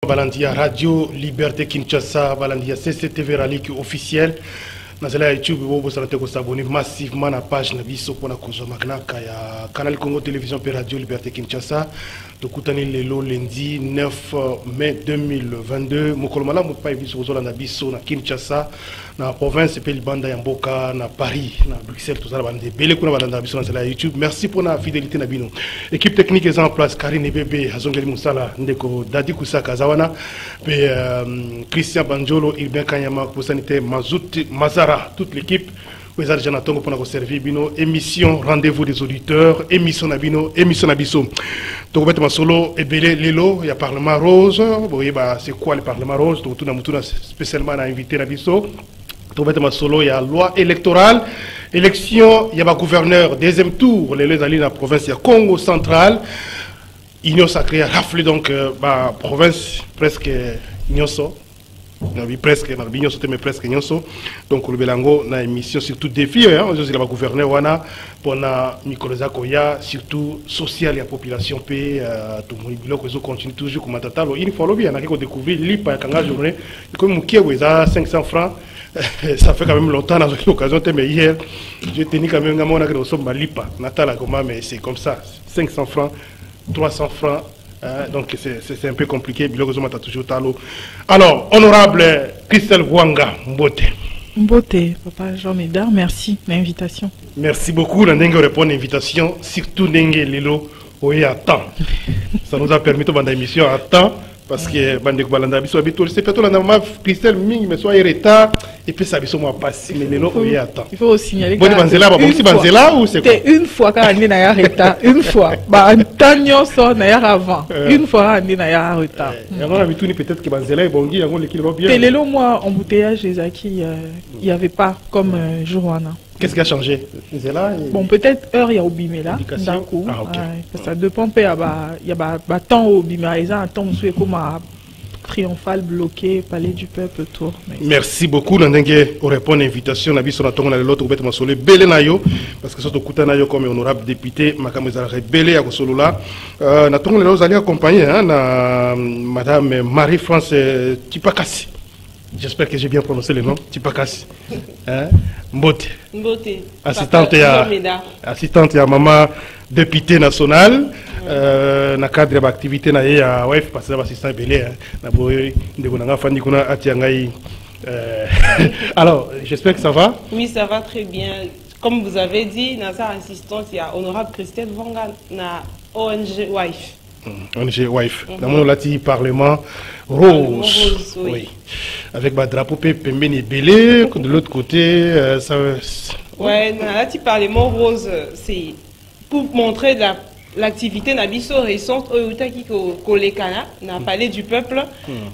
Balandia Radio Liberté Kinshasa, Balandia CCTV Rallye officiel. Dans la YouTube, vous pouvez abonner massivement à la page Nabiso pour la cause Magnaka, Canal Congo Télévision et Radio Liberté Kinshasa. De Koutani Lelo lundi 9 mai 2022. Mokolomala Moupa Biso Zola Nabiso na Kinshasa, na province et Banda Yamboka, na Paris, na Bruxelles, tout ça. Belle Kuna Balanda Biso dans la YouTube. Merci pour la fidélité Nabino. Équipe technique est en place. Karine Bébé, Azongeli Moussala, Ndeko Dadi Kusaka Zawana, Christian Banjolo, Ilben Kanyama, Kosanité Mazout Mazara, toute l'équipe. Vous avez déjà pour nous servir bino émission rendez-vous des auditeurs émission Nabino émission Nabiso. Donc bête solo et belé lelo il y a Parlement Rose. Vous voyez bah c'est quoi le Parlement Rose? Donc tout na spécialement à invité Nabiso. Donc bête solo il y a loi électorale, élection il y a gouverneur deuxième tour les alliés dans la province il y a Congo central. Union sacrée a raflé donc bah province presque Nyoso. Presque mais presque nyonso donc le belango na émission surtout défi hein je la gouverneur wana pona Mikoloza Koya surtout social et population p tout mon biloko zo continue toujours comme tatalo il faut le bien na ko découvrir lipa kanga journée comme mukie weza 500 francs ça fait quand même longtemps dans l'occasion mais hier j'ai tenu quand même ngamona que somme lipa natala comment mais c'est comme ça 500 francs 300 francs. Donc c'est un peu compliqué. Alors, honorable Christelle Wanga Mbote. Mbote, papa Jean Médard, merci de l'invitation. Merci beaucoup. Nous répondre à l'invitation, surtout Nengue Lilo, oui, à temps. Ça nous a permis de faire l'émission à temps. Parce que Bandeko Balanda Biso habituel, c'est plutôt la norme Christelle Ming, mais soit retard, et puis ça Biso m'a passé, mais les lots, oui, attends. Il faut signaler que. C'est une fois quand on est en retard, une fois. Bah, un temps, on est avant. Une fois, on est en retard. Et on a habitué peut-être que Banzela est bon, il y a l'équilibre bien. Et les lots, moi, embouteillage, les acquis, il n'y avait pas comme Jouana. Qu'est-ce qui a changé? Bon, peut-être heure, il y a Obimé là, d'un coup. Ah, okay. Ça dépend, il y a temps Obimé, il y a un temps où comme triomphal bloqué, palais du peuple, tour. Merci beaucoup, Landenge, pour répondre à l'invitation. On a vu sur l'autre, on va sur le Belé Nayo, parce que surtout Nayo comme honorable député, Makamezara Belé à Solola. Nous allons accompagner Madame Marie-France Tipakasi. J'espère que j'ai bien prononcé le nom. Tipakasi. Mbote. Mbote. Assistante à maman députée nationale. Dans le cadre de l'activité, na WEF, parce que l'assistant Belé. Alors, j'espère que ça va. Oui, ça va très bien. Comme vous avez dit, dans sa assistante, il y a honorable Christelle Wanga, na ONG WIFE. ONG WIFE. Dans mon lati Parlement Rose. Oui. Avec le drapeau Pembeni Belé, de l'autre côté, ça. Ouais, dans lati Parlement Rose, c'est pour montrer l'activité Nabiso récente au Lekana, n'a parlé du peuple.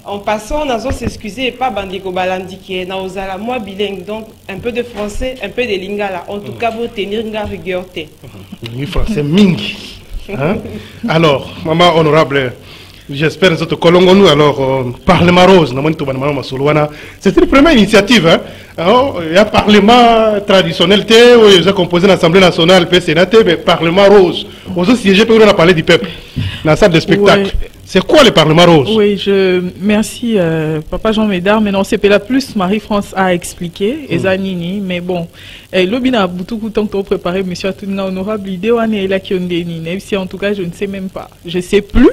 En passant, nous allons s'excuser et pas Bandeko Balandi qui est dans la moi bilingue, donc un peu de français, un peu de lingala. En tout cas, vous tenir une rigueur. Oui, français ming. Hein? Alors, maman honorable, j'espère que nous colons alors Parlement Rose, c'est une première initiative. Hein? Alors, il y a Parlement traditionnel, il y a composé l'Assemblée nationale, mais Parlement Rose. Aussi, siéger pour nous parler du peuple dans la salle de spectacle. Ouais. C'est quoi le Parlement Rose? Oui, merci Papa Jean Médard, mais non, c'est pas la plus Marie-France a expliqué, et Zanini, mais bon, l'obina a beaucoup de temps pour préparer, monsieur Atouna honorable, l'idée on est là qui ont des nines, si en tout cas je ne sais même pas, je sais plus.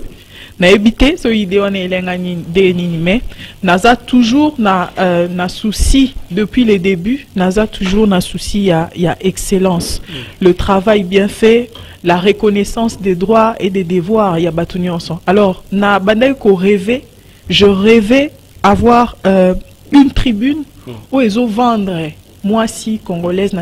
Na habité ce idée on est là mais naza toujours na souci depuis les débuts, naza toujours na souci il y a excellence, le travail bien fait, la reconnaissance des droits et des devoirs, il y a battu ensemble. Alors na bandai ko rêver, je rêvais avoir une tribune où ils ont vendre moi si congolaise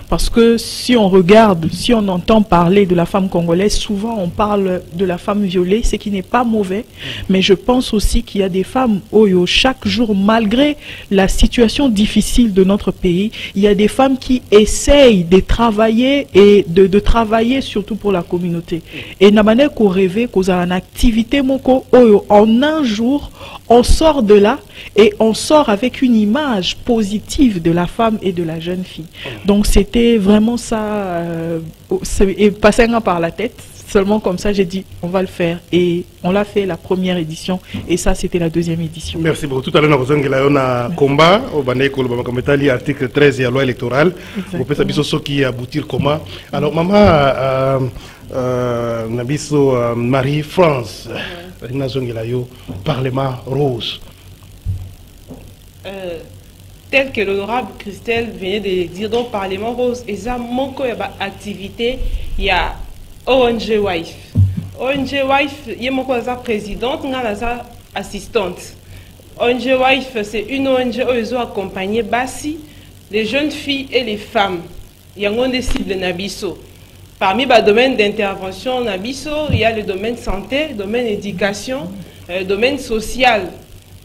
parce que si on regarde, si on entend parler de la femme congolaise, souvent on parle de la femme violée, ce qui n'est pas mauvais, mais je pense aussi qu'il y a des femmes chaque jour, malgré la situation difficile de notre pays, il y a des femmes qui essayent de travailler et de travailler surtout pour la communauté. Et n'amane qu'on rêve qu'on a une activité moko en un jour on sort de là et on sort avec une image positive de la femme et de la jeune fille. Donc c'était vraiment ça, et passé par la tête, seulement comme ça, j'ai dit, on va le faire. Et on l'a fait la première édition. Et ça, c'était la deuxième édition. Merci beaucoup. Tout à l'heure, on a combat au Bandeco, article 13 de la loi électorale. Vous pouvez savoir ce qui aboutir comment. Alors, maman, Nabiso Marie-France, Parlement rose. Tel que l'honorable Christelle venait de dire, donc Parlement rose, et ça, mon activité, il y a ONG Wife. ONG Wife, il y a mon présidente, il y a assistante. ONG Wife, c'est une ONG où ils ont accompagné Bassi, les jeunes filles et les femmes. Il y a des cibles Nabiso. Parmi les domaines d'intervention Nabiso, il y a le domaine santé, le domaine éducation, le domaine social,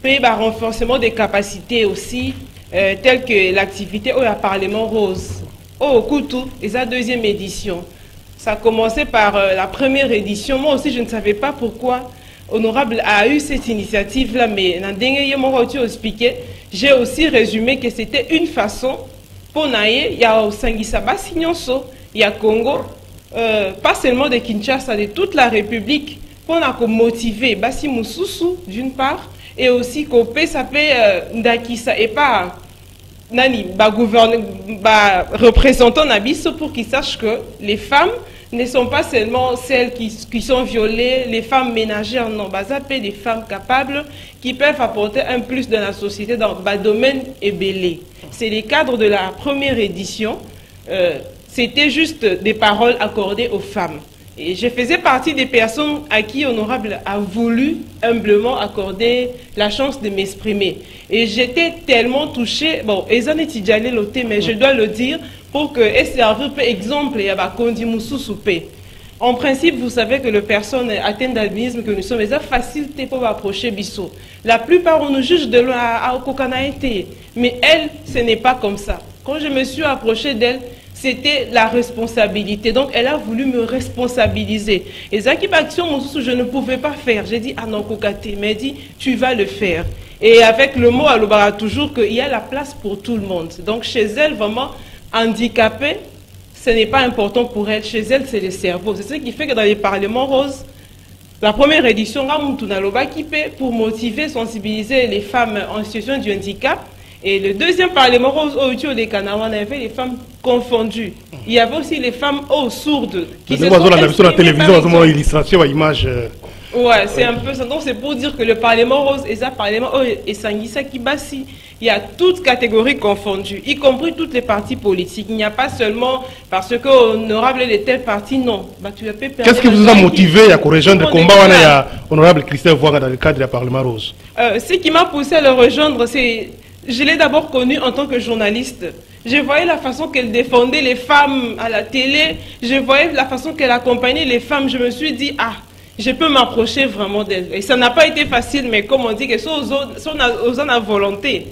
puis le renforcement des capacités aussi, telles que l'activité au Parlement rose. Au Koutou, et sa deuxième édition. Ça a commencé par la première édition. Moi aussi, je ne savais pas pourquoi Honorable a eu cette initiative-là, mais dans le dernier moment où expliqué, j'ai aussi résumé que c'était une façon pour naïe, il y a au Sangisaba Signonso, il y a Congo, pas seulement de Kinshasa, de toute la République, pour motiver Bassi Moussoussou d'une part, et aussi qu'on peut s'appeler Ndakisa et pas Nani, représentant Nabiso pour qu'ils sachent que les femmes ne sont pas seulement celles qui sont violées, les femmes ménagères, non, des femmes capables qui peuvent apporter un plus dans la société dans le domaine ébélé. C'est les cadres de la première édition, c'était juste des paroles accordées aux femmes. Et je faisais partie des personnes à qui Honorable a voulu humblement accorder la chance de m'exprimer. Et j'étais tellement touchée, bon, Ezan est idéalé l'ôté, mais je dois le dire pour que et servir par exemple, il y a Kondi Moussou Soupé. En principe, vous savez que les personnes atteintes d'albinisme que nous sommes, elles ont facilité pour approcher Bissot. La plupart, on nous juge de loin à Okokanaïté. Mais elle, ce n'est pas comme ça. Quand je me suis approchée d'elle, c'était la responsabilité. Donc, elle a voulu me responsabiliser. Et Zaki Action, je ne pouvais pas faire. J'ai dit, ah non, Kokate, mais elle dit, tu vas le faire. Et avec le mot, elle aura toujours qu'il y a la place pour tout le monde. Donc, chez elle, vraiment, handicapée, ce n'est pas important pour elle. Chez elle, c'est le cerveau. C'est ce qui fait que dans les Parlements roses, la première édition, pour motiver, sensibiliser les femmes en situation de handicap. Et le deuxième Parlement rose, au des Canards, on avait les femmes confondues. Il y avait aussi les femmes sourdes. Qui se sont la télévision, illustration, image. Ouais, c'est un peu ça. Donc c'est pour dire que le Parlement rose et ça, Parlement et Sangissa Kibassi, il y a toutes catégories confondues, y compris toutes les partis politiques. Il n'y a pas seulement parce que honorable est tel parti, non. Qu'est-ce qui vous a motivé à rejoindre le combat honorable Christelle Voanga dans le cadre du Parlement rose? Ce qui m'a poussé à le rejoindre, c'est je l'ai d'abord connue en tant que journaliste. Je voyais la façon qu'elle défendait les femmes à la télé. Je voyais la façon qu'elle accompagnait les femmes. Je me suis dit, ah, je peux m'approcher vraiment d'elle. Et ça n'a pas été facile, mais comme on dit, que si on a volonté,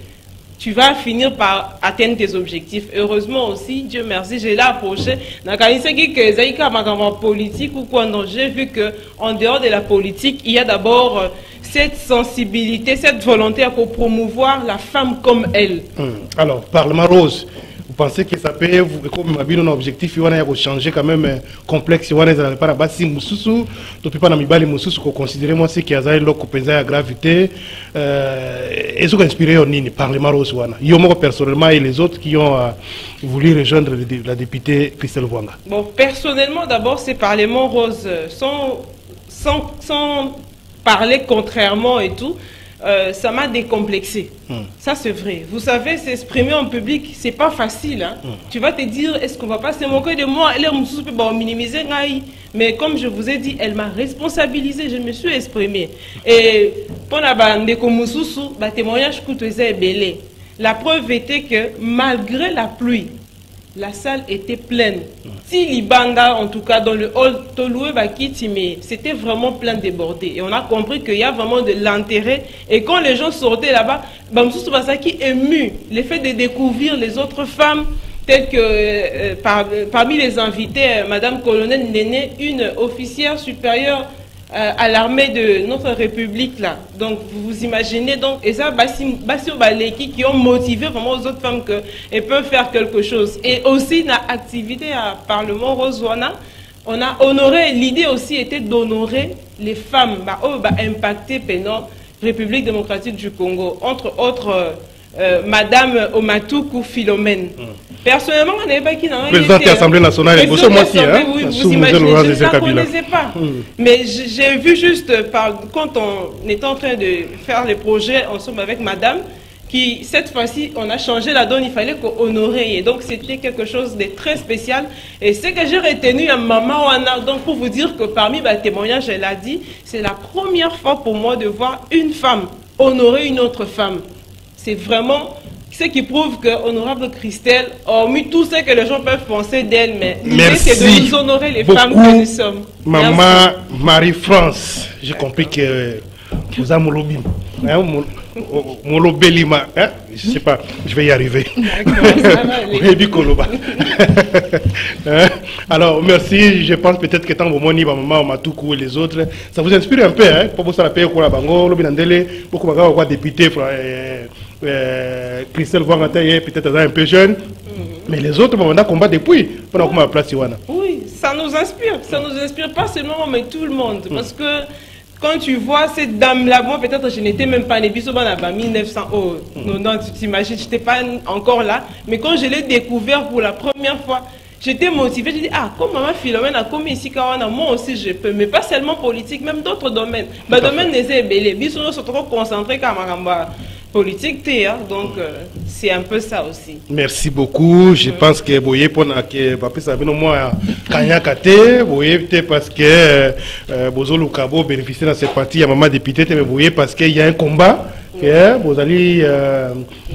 tu vas finir par atteindre tes objectifs. Heureusement aussi, Dieu merci, je l'ai approché. Politique ou quoi, non, j'ai vu qu'en dehors de la politique, il y a d'abord cette sensibilité, cette volonté à promouvoir la femme comme elle. Alors, Parlement rose, vous pensez que ça peut, comme un objectif, il va changer quand même complexe, il va pas basi mususu, tu peux pas n'amibali mususu qu'on considère moi c'est qu'il y a un loco pesé à gravité, et ce qui inspiré au nini Parlement rose wana. Yo personnellement et les autres qui ont voulu rejoindre la députée Christelle Voanga. Bon, personnellement d'abord ces Parlements rose sans parler contrairement et tout, ça m'a décomplexé. Ça c'est vrai. Vous savez, s'exprimer en public, c'est pas facile. Hein? Tu vas te dire, est-ce qu'on va pas se moquer de moi? Elle est minimiser. Mais comme je vous ai dit, elle m'a responsabilisé. Je me suis exprimée. Et pour la bande de témoignage est belé. La preuve était que malgré la pluie, la salle était pleine. Si Libanga, en tout cas dans le hall Tolué Bakiti, mais c'était vraiment plein débordé. Et on a compris qu'il y a vraiment de l'intérêt. Et quand les gens sortaient là-bas, Bamsou Basaki ému l'effet de découvrir les autres femmes, telles que parmi les invités, Madame Colonel Néné, une officière supérieure à l'armée de notre République là. Donc vous imaginez donc et ça Bassi Baleki qui ont motivé vraiment aux autres femmes qu'elles peuvent faire quelque chose. Et aussi la activité à Parlement Roswana, on a honoré, l'idée aussi était d'honorer les femmes impactées pendant la République démocratique du Congo, entre autres Madame Omatuku Philomène. Personnellement, on n'avait pas qui dans présidente de l'Assemblée nationale, oui, vous imaginez, je ne la connaissais pas. Mais j'ai vu juste, quand on était en train de faire les projets ensemble avec Madame, qui cette fois-ci, on a changé la donne, il fallait qu'on honorait. Et donc, c'était quelque chose de très spécial. Et ce que j'ai retenu à Maman Wana, donc pour vous dire que parmi les témoignages, elle a dit, c'est la première fois pour moi de voir une femme honorer une autre femme. C'est vraiment ce qui prouve que Honorable Christelle, hormis tout ce que les gens peuvent penser d'elle, mais l'idée c'est de nous honorer les femmes que nous sommes. Maman Marie-France, j'ai compris que vous avez mon lobby. Mon lobelima, hein? Je ne sais pas, je vais y arriver. Alors, merci. Je pense peut-être que tant que Moni, Maman, Matoukou et les autres, ça vous inspire un peu, hein? Pour vous savoir, pour la Bango, le Binandele, beaucoup de députés, Christelle Voigantaye, peut-être un peu jeune, mais les autres, on a combat depuis. Pendant qu'on m'a placé. Oui, ça nous inspire pas seulement, mais tout le monde, parce que quand tu vois cette dame-là, moi peut-être je n'étais même pas née, en 1900, non, tu t'imagines, je n'étais pas encore là, mais quand je l'ai découvert pour la première fois, j'étais motivée, j'ai dit, ah, comme Maman Philomène a commis ici, moi aussi je peux, mais pas seulement politique, même d'autres domaines. Le domaine des ébélés, ils sont trop concentrés comme politique, donc c'est un peu ça aussi. Merci beaucoup. Je pense que vous voyez, pour que Papa Sabino, moi, Kanyakate, vous voyez, parce que Bozo Lukabo bénéficie dans cette partie, il y a maman député, mais vous voyez, parce qu'il y a un combat, vous allez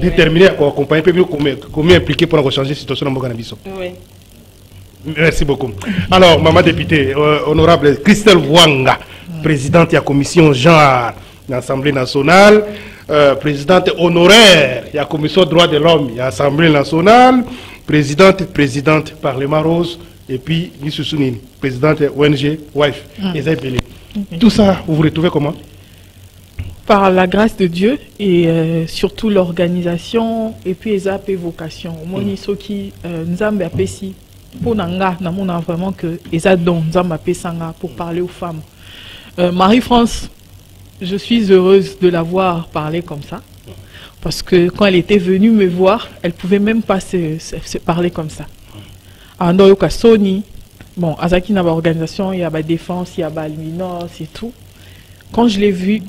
déterminer à accompagner, combien impliqué pour changer la situation dans le Canabiso. Oui. Merci beaucoup. Alors, maman députée, honorable Christelle Wanga, présidente de la commission genre de l'Assemblée nationale, présidente honoraire de la commission droits de l'homme de l'Assemblée nationale, présidente Parlement Rose, et puis Miss Sounine, présidente ONG WIFE. Tout ça, vous vous retrouvez comment? Par la grâce de Dieu et surtout l'organisation et puis les vocations. Moni soki nzambe apesi pour nanga namona vraiment que eza don nzambe apesanga pour parler aux femmes. Marie-France, je suis heureuse de la voir parler comme ça, parce que quand elle était venue me voir, elle pouvait même pas se parler comme ça. Andoyoka Sony, bon, Azaki n'a pas organisation, il y a la défense, il y a la Alminos et tout. Quand je l'ai vue,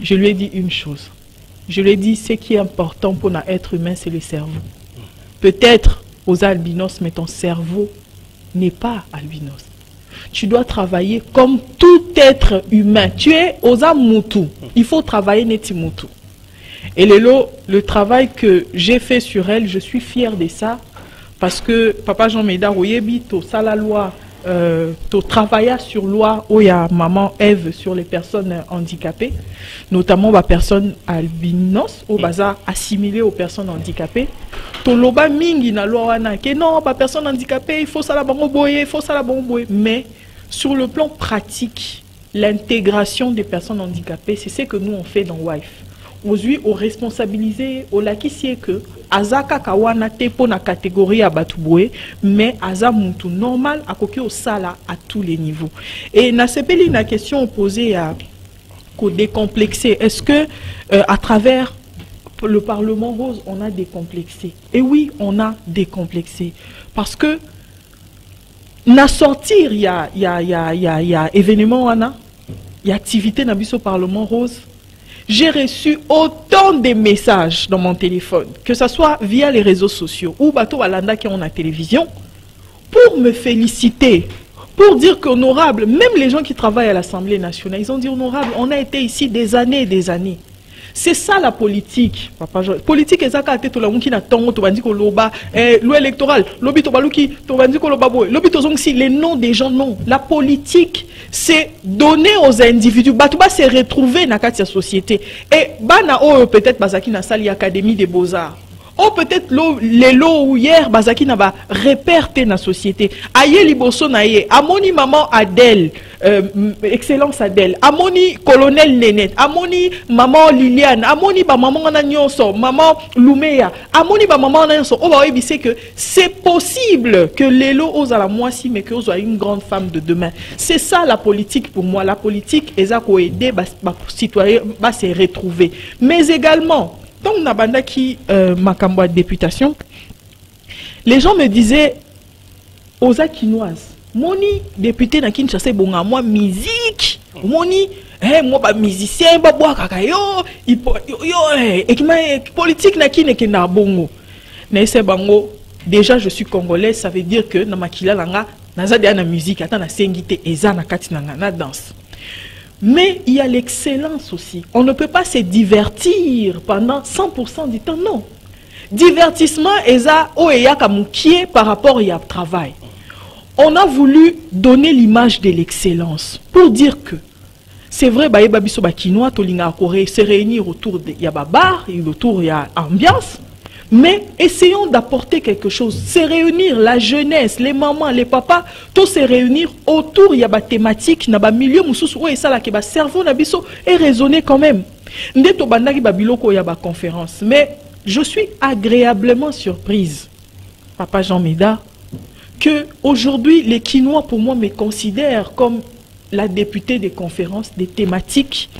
je lui ai dit une chose. Je lui ai dit, ce qui est important pour un être humain, c'est le cerveau. Peut-être aux albinos, mais ton cerveau n'est pas albinos. Tu dois travailler comme tout être humain. Tu es aux Amutu. Il faut travailler Netimutu. Et le travail que j'ai fait sur elle, je suis fière de ça. Parce que Papa Jean Médard, tu as la loi, tu travailles sur loi où il y a maman Ève sur les personnes handicapées, notamment les personnes albinos, au bazar assimilées aux personnes handicapées. To loba mingi na loi wana que non, pas personne handicapée, il faut ça la bango boyer, il faut ça la bango boyer. Mais sur le plan pratique, l'intégration des personnes handicapées, c'est ce que nous on fait dans WIFE. Aujourd'hui, on responsabilise, on l'a qui c'est que azaka kawana te pour la catégorie à batuboué, mais aza muntu normal à koki au sala à tous les niveaux. Et na sepeli na question posée à ko décomplexer. Est-ce que à travers le Parlement Rose, on a décomplexé? Et oui, on a décomplexé. Parce que, na sortir, il y a événement, il y a activité dans le Parlement Rose. J'ai reçu autant de messages dans mon téléphone, que ce soit via les réseaux sociaux ou bateau Alanda qui ont la télévision, pour me féliciter, pour dire qu'honorable, même les gens qui travaillent à l'Assemblée nationale, ils ont dit honorable, on a été ici des années et des années. C'est ça la politique, papa. Politique est ça quand la qui n'a tongo to bandi ko loba loi électorale, lobi to baluki to bandi ko loba boy, lobi to zong si les noms des gens non. La politique c'est donner aux individus, batuba se retrouver dans la société. Et bana o peut-être bazaki na salle académie des beaux-arts. Oh, peut-être les lots ou hier, Bazaki n'a pas réperté na société. Aïe liboso naïe, amoni maman Adèle, excellence Adèle, amoni colonel Nénet, amoni maman Liliane, amoni ba maman Nanyonso, maman Lumeya, amoni ba maman Nanyonso. Oh, bah oui, c'est que c'est possible que les lots osent à la moitié, mais que soit une grande femme de demain. C'est ça la politique pour moi. La politique, est à aider les citoyens à se retrouver. Mais également, donc, Nabanda qui m'a de députation, les gens me disaient aux Akinoises, moni député na Kinshasa bonga moi musique, moni moi ba musicien ba bois kakayo, et qui politique na ki na bongo. Na ese bango déjà je suis congolais, ça veut dire que na makila langa naza dia na musique ata na sengite eza na kati na danse. Mais il y a l'excellence aussi. On ne peut pas se divertir pendant 100% du temps, non. Divertissement est ça, par rapport au travail. On a voulu donner l'image de l'excellence pour dire que c'est vrai, se réunir autour de bar, autour de l'ambiance. Mais essayons d'apporter quelque chose, se réunir, la jeunesse, les mamans, les papas, tous se réunir autour, il y a des thématiques, il y a des milieux, et ça, le cerveau est raisonné quand même. Il y a des conférences, mais je suis agréablement surprise, Papa Jean Médard, que aujourd'hui les Kinois, pour moi, me considèrent comme la députée des conférences, des thématiques.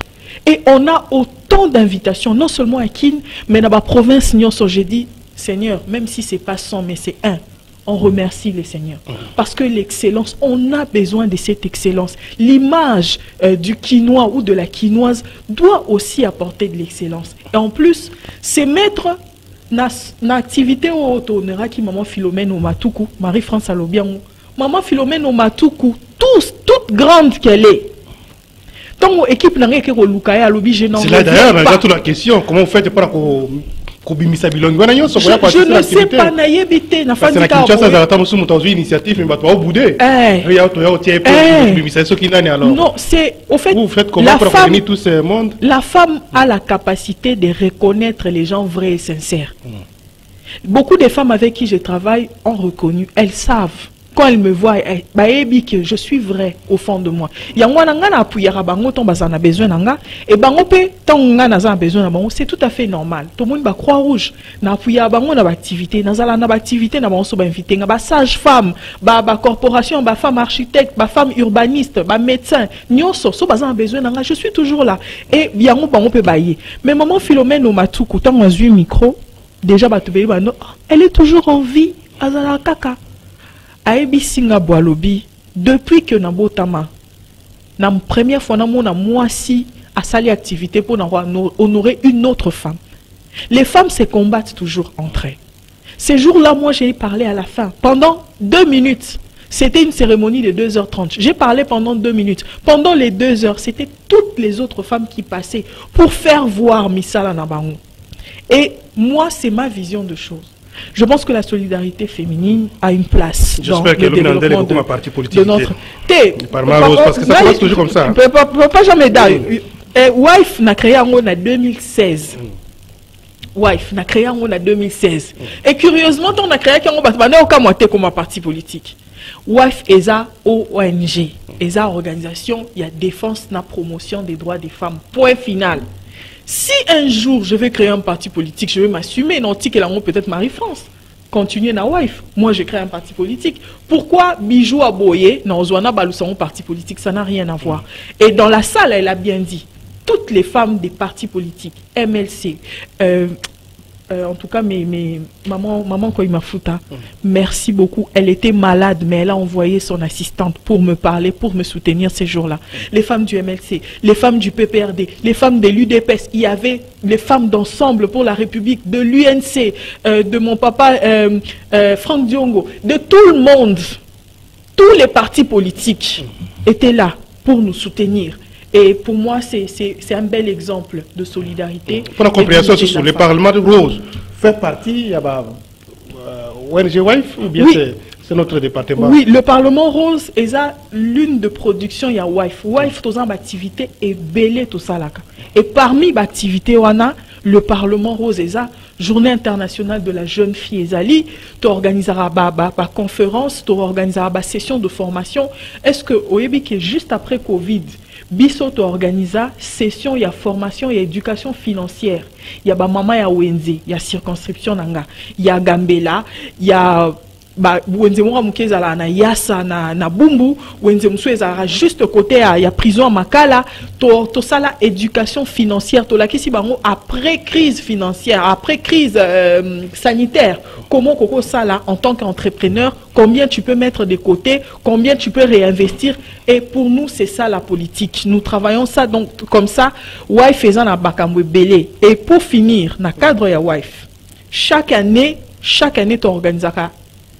Et on a autant d'invitations, non seulement à Kin, mais dans la province, j'ai dit, Seigneur, même si ce n'est pas 100, mais c'est 1, on remercie les seigneurs. Parce que l'excellence, on a besoin de cette excellence. L'image du Quinois ou de la Quinoise doit aussi apporter de l'excellence. Et en plus, c'est mettre dans l'activité au autonera qui maman Philomène au Matoukou, Marie-France Alobian, maman Philomène au Matoukou, toute grande qu'elle est. Équipe n'a rien que c'est là d'ailleurs, toute la question, comment vous faites pour je ne sais pas, non, c'est au fait, vous faites comment pour réunir tout ce monde? La femme a la capacité de reconnaître les gens vrais et sincères. Beaucoup de femmes avec qui je travaille ont reconnu, elles savent. Quand elle me voit, que je suis vrai au fond de moi. C'est tout à fait normal. Tout le monde va croire rouge. Activité, sage femme, corporation, femme architecte, femme urbaniste, médecin. Je suis toujours là. Et mais maman Philomène au Matoukou, tant que j'ai micro, déjà elle est toujours en vie. Azala kaka. Aebi singa boalobi depuis que Nabotama la première fois na moi si à sali activité pour honorer une autre femme. Les femmes se combattent toujours entre elles. Ces jours-là, moi j'ai parlé à la fin pendant 2 minutes. C'était une cérémonie de 2h30. J'ai parlé pendant 2 minutes. Pendant les 2 heures, c'était toutes les autres femmes qui passaient pour faire voir Misala Nabango. Et moi, c'est ma vision de choses. Je pense que la solidarité féminine a une place dans le développement de notre... Parce que ça commence toujours comme ça. Pas jamais d'ailleurs. WIFE n'a créé en 2016. WIFE n'a créé en 2016. Et curieusement, on a créé comme un parti politique. WIFE est à ONG, est à organisation, il y a défense, la promotion des droits des femmes. Point final. Si un jour je vais créer un parti politique, je vais m'assumer, non, peut-être Marie-France. Continuer na wife. Moi, je crée un parti politique. Pourquoi Bijou a boyé, non, Zouana Baloussamo parti politique, ça n'a rien à voir. Et dans la salle, elle a bien dit, toutes les femmes des partis politiques, MLC, en tout cas, maman Koimafuta, merci beaucoup. Elle était malade, mais elle a envoyé son assistante pour me parler, pour me soutenir ces jours-là. Les femmes du MLC, les femmes du PPRD, les femmes de l'UDPS, il y avait les femmes d'ensemble pour la République, de l'UNC, de mon papa Franck Diongo, de tout le monde. Tous les partis politiques étaient là pour nous soutenir. Et pour moi, c'est un bel exemple de solidarité. Pour la compréhension sur le Parlement de Rose, fait partie, il y a ONG WIFE ou bien oui. C'est notre département? Oui, le Parlement Rose est l'une de production, il y a WIFE. WIFE, tout ça, activité est belle tout ça là. Et parmi l'activité, on a le Parlement Rose est journée internationale de la jeune fille ezali, tu organiseras ba conférence, tu organiseras ba session de formation. Est-ce que oyebi que juste après Covid, biso tu organisa session, il y a formation, il y a éducation financière, il y a ba mama ya Wenze, il y a circonscription nanga, il y a Gambela, il y a Wenze mwa mukeza la na Yassa na Bumbu, Wenze msueza juste côté il y a prison à Makala, to sala éducation financière, to la kisi bango après crise financière, après crise sanitaire, comment koko sala en tant qu'entrepreneur, combien tu peux mettre de côté, combien tu peux réinvestir, et pour nous c'est ça la politique. Nous travaillons ça donc comme ça, wife faisant na bakamwe belé. Et pour finir, na cadre ya wife, chaque année tu organises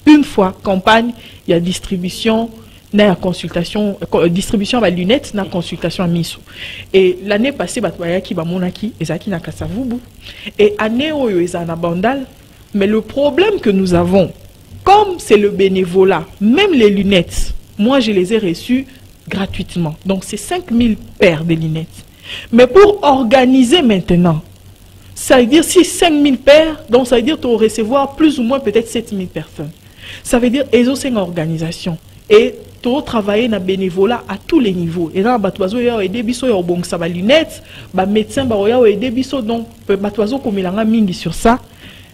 une fois campagne, il y a distribution, il y a consultation, distribution à lunettes, il y a consultation à miso. Et l'année passée, batbayaki bamonaki ezaki na kasavubu. Et année oyo ezana bandal. Mais le problème que nous avons, comme c'est le bénévolat, même les lunettes, moi je les ai reçues gratuitement. Donc c'est 5000 paires de lunettes. Mais pour organiser maintenant, ça veut dire si 5000 paires, donc ça veut dire que tu vas recevoir plus ou moins peut-être 7000 personnes. Ça veut dire que c'est une organisation. Et tu vas travailler dans le bénévolat à tous les niveaux. Et là, tu vas aider biso ya bon ça va lunettes, ba médecin ba aider biso donc tu vas comme il a mingi sur ça.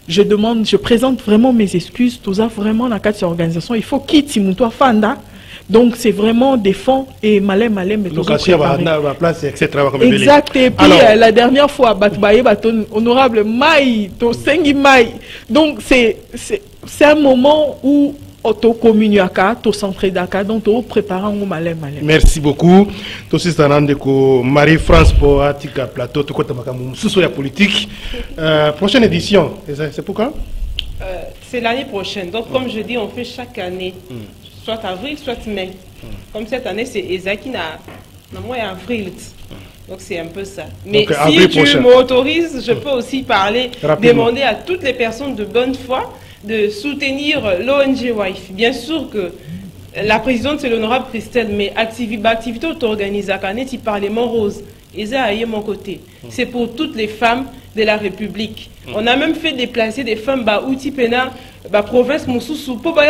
Je présente vraiment mes excuses. Tout ça vraiment dans cette organisation, il faut quitter mon toi fanda. Donc c'est vraiment des fonds et malin mais place etc. Exact. Et puis la dernière fois honorable Maï, to Sengi Maï. Donc c'est un moment où to communiaka, to centré d'aka, donc to préparant au malin. Merci beaucoup. To ko Marie-France pour Atika Plateau to kota makamu sous la politique. Prochaine édition, c'est pour quand? C'est l'année prochaine. Donc comme je dis, on fait chaque année. Soit avril, soit mai. Comme cette année, c'est Ezaki na moi avril. Donc c'est un peu ça. Mais donc, si tu m'autorises, je peux aussi parler, demander à toutes les personnes de bonne foi de soutenir l'ONG WIFE. Bien sûr que la présidente c'est l'honorable Christelle, mais activité auto-organisée à Canet, Parlement Rose. Eza aïe mon côté. C'est pour toutes les femmes de la République. On a même fait déplacer des femmes bah outil pena bah province Moussoussou pour bah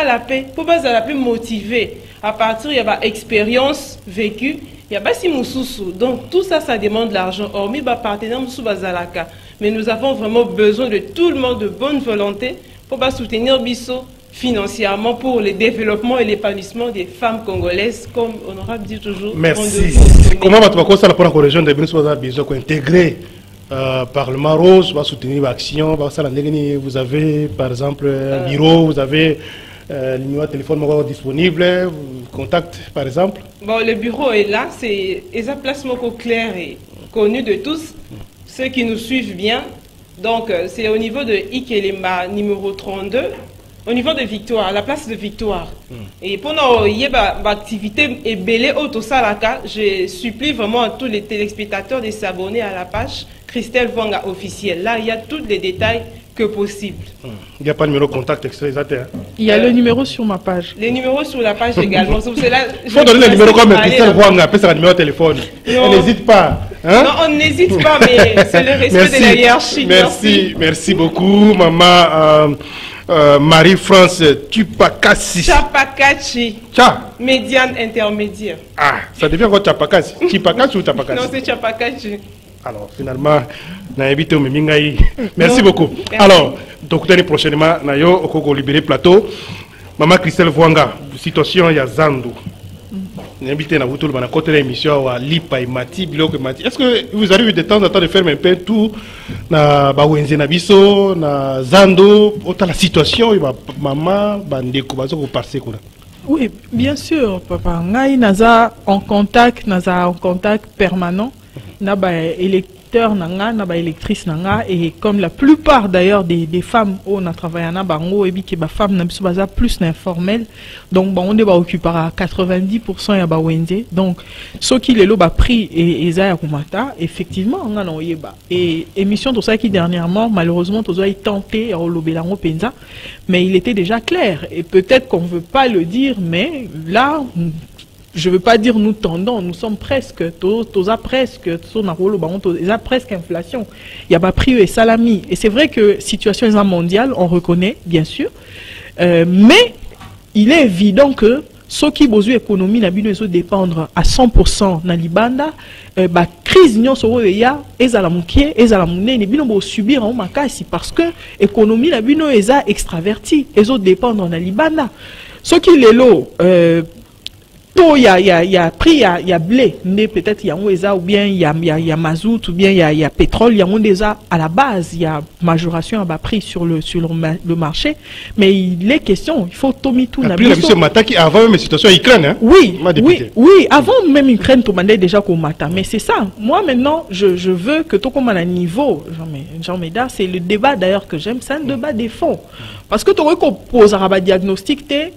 la paix, pour bah la paix motivée. À partir il y a bah expérience vécue, il y a bah si Moussoussou. Donc tout ça ça demande de l'argent. Hormis bah partenaire Moussou Bazalaka. Mais nous avons vraiment besoin de tout le monde de bonne volonté pour bah soutenir Bisso financièrement pour le développement et l'épanouissement des femmes congolaises, comme honorable dit toujours. Merci. Comment va-t-on ça pour la région de Bénin a besoin d'intégrer Parlement Rose, va soutenir l'action, vous avez par exemple un bureau, vous avez le numéro de téléphone disponible, contact par exemple. Bon, le bureau est là, c'est un placement clair et connu de tous, ceux qui nous suivent bien. Donc c'est au niveau de Ikelemba numéro 32. Au niveau de Victoire, la place de Victoire. Et pendant l'activité est belée au Salaka, je supplie vraiment à tous les téléspectateurs de s'abonner à la page Christelle Vwanga officielle. Là, il y a tous les détails que possible. Il n'y a pas de numéro de contact, exact. Il y a le numéro sur ma page. Les numéros sur la page également. Il faut donner le numéro comme Christelle Vwanga, après c'est le numéro de téléphone. On n'hésite pas. Hein? Non, on n'hésite pas, mais c'est le respect de la hiérarchie. Merci beaucoup, maman. Marie-France Tupakassi. Chapakachi. Médiane intermédiaire. Ah, ça devient quoi Chapakassi? Chipakassi ou Chapakassi? Non, c'est Chapakachi. Alors, finalement, merci beaucoup. Alors, donc, prochainement, nayo okoko libéré plateau. Maman Christelle Vwanga, situation ya Zandu. Invité na wutul bana côté l'émission wa Lipa et Mati Biloko Mati. Est-ce que vous arrivez de temps en temps de faire un peu tout na bawenze na biso na Zando autant la situation ba maman bandeko bazo ko passer kuna? Oui, bien sûr papa. Ngai naza en contact permanent na ba électeur nanga na ba électrice nanga et comme la plupart d'ailleurs des femmes on a travaillé na bango et bi ke ba femme na biso baza plus informel donc ba on ba occupera 90% ya ba wende donc ce qui les lo ba prix et eza ya kumata effectivement on a oyeba et émission tout ça qui dernièrement malheureusement tous a tenté à lobelango penza mais il était déjà clair et peut-être qu'on veut pas le dire mais là je veux pas dire nous tendons, nous sommes presque, presque inflation. Il y a pas prix et salami. Et c'est vrai que situation mondiale, on reconnaît, bien sûr. Mais il est évident que ce qui besoin économie n'a besoin de dépendre à 100% dans l'Ibanda, crise n'y a subir en makasi parce que l'économie n'a besoin extraverti, et autres dépendent dans l'Ibanda. Ce qui est là, il y a prix, il y a blé, mais peut-être il y a ou bien il y a mazout, ou bien il y a pétrole, il y a déjà à la base, il y a majoration à bas prix sur le marché, mais il est question, il faut tout tout. Avant même la situation en Ukraine, hein? Oui, avant même Ukraine, tout le monde déjà qu'on matin, mais c'est ça. Moi maintenant, je veux que tout comme à un niveau, Jean Médard, c'est le débat d'ailleurs que j'aime, c'est un débat des fonds. Parce que tu aurais qu'on pose un diagnostic, et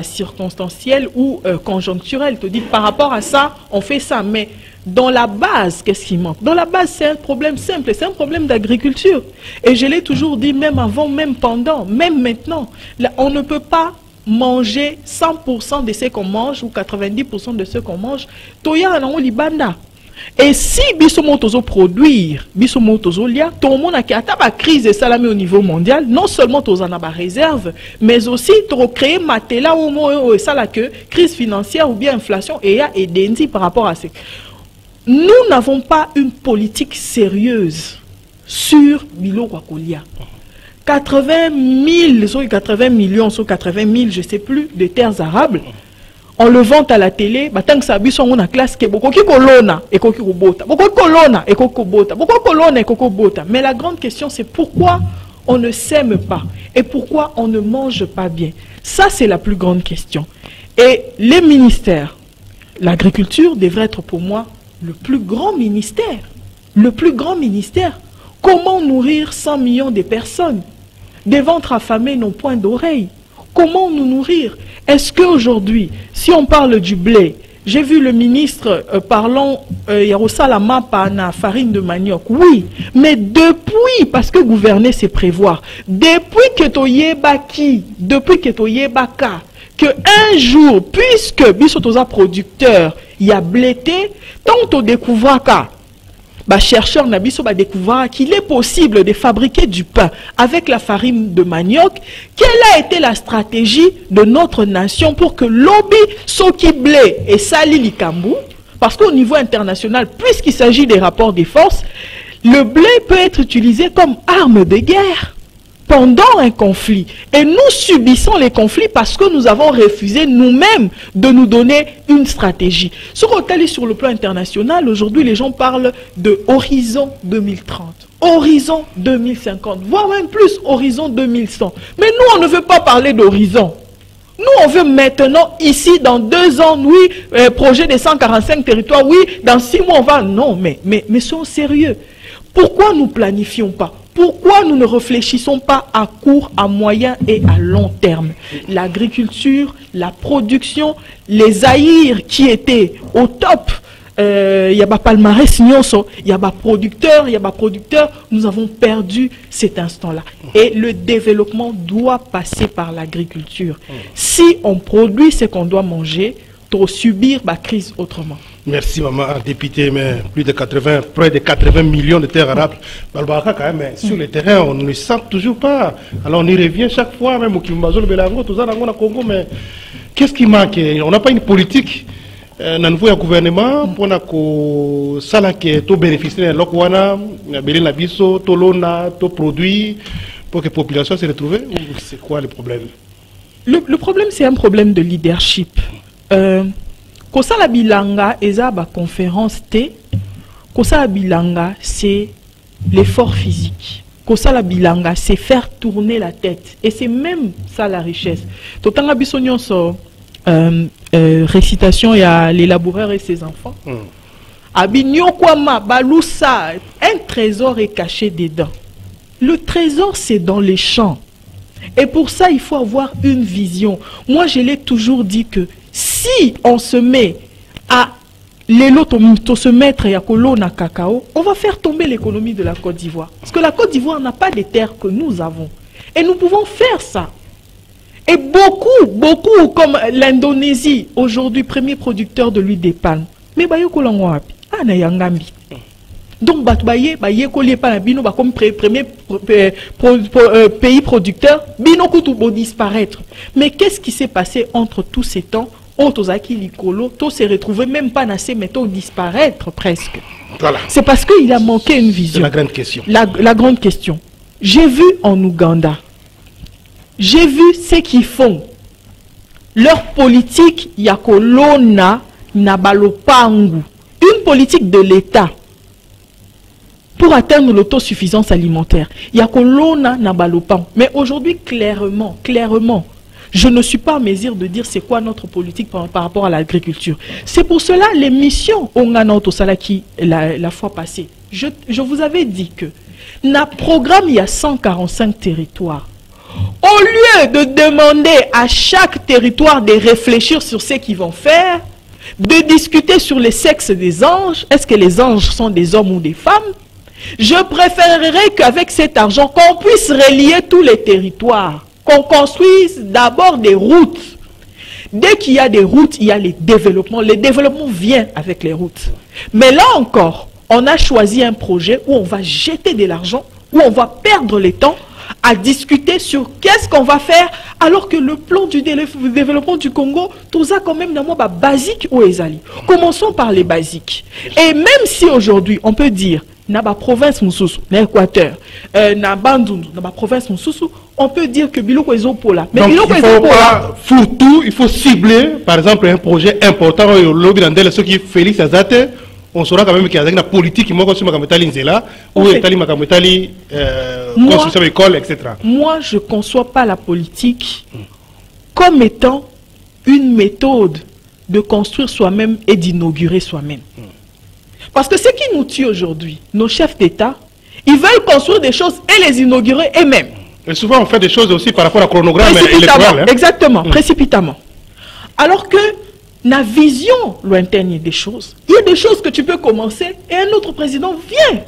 circonstanciel ou conjoncturel. Tu dis par rapport à ça, on fait ça. Mais dans la base, qu'est-ce qui manque? Dans la base, c'est un problème simple, c'est un problème d'agriculture. Et je l'ai toujours dit, même avant, même pendant, même maintenant. Là, on ne peut pas manger 100% de ce qu'on mange ou 90% de ce qu'on mange. Toya en Libanda. Et si Bissomotozo produire, Bissomotozo lia, tout le monde a une crise de salami au niveau mondial, non seulement tu as une réserve, mais aussi tu as créé matela ou ça la que crise financière ou bien inflation et a aidé par rapport à ça. Nous n'avons pas une politique sérieuse sur Bilo Wakolia. 80 millions sur 80 000, je ne sais plus, de terres arables. On le vante à la télé, tant que ça a on a classe que beaucoup qui colonna et beaucoup bota, beaucoup colonna et beaucoup bota, beaucoup colonna et beaucoup bota. Mais la grande question c'est pourquoi on ne sème pas et pourquoi on ne mange pas bien. Ça c'est la plus grande question. Et les ministères, l'agriculture devrait être pour moi le plus grand ministère. Le plus grand ministère. Comment nourrir 100 millions de personnes? Des ventres affamés n'ont point d'oreilles. Comment nous nourrir? Est-ce qu'aujourd'hui, si on parle du blé, j'ai vu le ministre parlant, Yarosalama par la farine de manioc, oui, mais depuis, parce que gouverner c'est prévoir, depuis que Toyebaka, que un jour, puisque Bissotoza producteur, il y a blété, tant on découvre qu'à chercheurs Nabiso va découvrir qu'il est possible de fabriquer du pain avec la farine de manioc. Quelle a été la stratégie de notre nation pour que lobby soki blé et sali likambu? Parce qu'au niveau international, puisqu'il s'agit des rapports des forces, le blé peut être utilisé comme arme de guerre pendant un conflit. Et nous subissons les conflits parce que nous avons refusé nous-mêmes de nous donner une stratégie. Sur le plan international, aujourd'hui, les gens parlent de horizon 2030, horizon 2050, voire même plus, horizon 2100. Mais nous, on ne veut pas parler d'horizon. Nous, on veut maintenant, ici, dans 2 ans, oui, projet de 145 territoires, oui, dans 6 mois, on va... Non, mais soyons sérieux. Pourquoi nous ne planifions pas? Pourquoi nous ne réfléchissons pas à court, à moyen et à long terme? L'agriculture, la production, les aïrs qui étaient au top, il y a pas palmarès, il y a pas producteur, nous avons perdu cet instant-là. Et le développement doit passer par l'agriculture. Si on produit ce qu'on doit manger, pour subir la crise autrement. Merci maman, député, mais près de 80 millions de terres arables. Quand même, mais sur le terrain, on ne sent toujours pas. Alors on y revient chaque fois, même au Kimbazo, le Belango, tout ça, dans le Congo, mais qu'est-ce qui manque? On n'a pas une politique dans le nouveau gouvernement pour que ça que bénéficier de l'Okwana, Belén Bisso, Tolona, tout produit, pour que la population se retrouve? Ou c'est quoi le problème? Le problème, c'est un problème de leadership. Kosala bilanga eza ba conférence T. Kosala bilanga c'est l'effort physique. Kosala bilanga c'est faire tourner la tête et c'est même ça la richesse. Totanga bisonyon so récitation il y a les laboureurs et ses enfants. Abinyo kwama balusa, un trésor est caché dedans. Le trésor c'est dans les champs. Et pour ça il faut avoir une vision. Moi je l'ai toujours dit que si on se met à se mettre à colonna cacao, on va faire tomber l'économie de la Côte d'Ivoire. Parce que la Côte d'Ivoire n'a pas des terres que nous avons. Et nous pouvons faire ça. Et beaucoup, comme l'Indonésie, aujourd'hui, premier producteur de l'huile de palme. Mais bayoko langwapi, na yangambi. Donc, comme premier pays producteur, bino kutu bo disparaître. Mais qu'est-ce qui s'est passé entre tous ces temps? Otozaki Likolo, tout s'est retrouvé même pas nassé, mais tout disparaître presque. Voilà. C'est parce qu'il a manqué une vision. C'est la grande question. La grande question. J'ai vu en Ouganda, j'ai vu ce qu'ils font. Leur politique, yakolona nabalopangu. Une politique de l'État pour atteindre l'autosuffisance alimentaire. Yakolona nabalopangu. Mais aujourd'hui, clairement, je ne suis pas en mesure de dire c'est quoi notre politique par rapport à l'agriculture. C'est pour cela l'émission Ongana Tosalaki la fois passée. Je vous avais dit que dans le programme, il y a 145 territoires. Au lieu de demander à chaque territoire de réfléchir sur ce qu'ils vont faire, de discuter sur les sexes des anges, est-ce que les anges sont des hommes ou des femmes, je préférerais qu'avec cet argent, qu'on puisse relier tous les territoires, qu'on construise d'abord des routes. Dès qu'il y a des routes, il y a les développements. Le développement vient avec les routes. Mais là encore, on a choisi un projet où on va jeter de l'argent, où on va perdre le temps à discuter sur qu'est-ce qu'on va faire, alors que le plan du développement du Congo, tout ça quand même dans basique ou ezali. Commençons par les basiques. Et même si aujourd'hui, on peut dire, na ba province Moussoussou, na Équateur, na Bandundu, na ba province Moussoussou, on peut dire que Biloko est Zopola. Mais donc, Biloko il faut pas foutre, il faut cibler, par exemple, un projet important au lobby dans ceux qui Félix Azate. On saura quand même qu'il y a une politique qui m'a construit Nzela, ou construction d'école, etc. Moi, je ne conçois pas la politique comme étant une méthode de construire soi-même et d'inaugurer soi-même. Parce que ce qui nous tue aujourd'hui, nos chefs d'État, ils veulent construire des choses et les inaugurer eux-mêmes. Et souvent, on fait des choses aussi par rapport au chronogramme électoral. Hein? Exactement, précipitamment. Alors que la vision lointaine des choses, il y a des choses que tu peux commencer et un autre président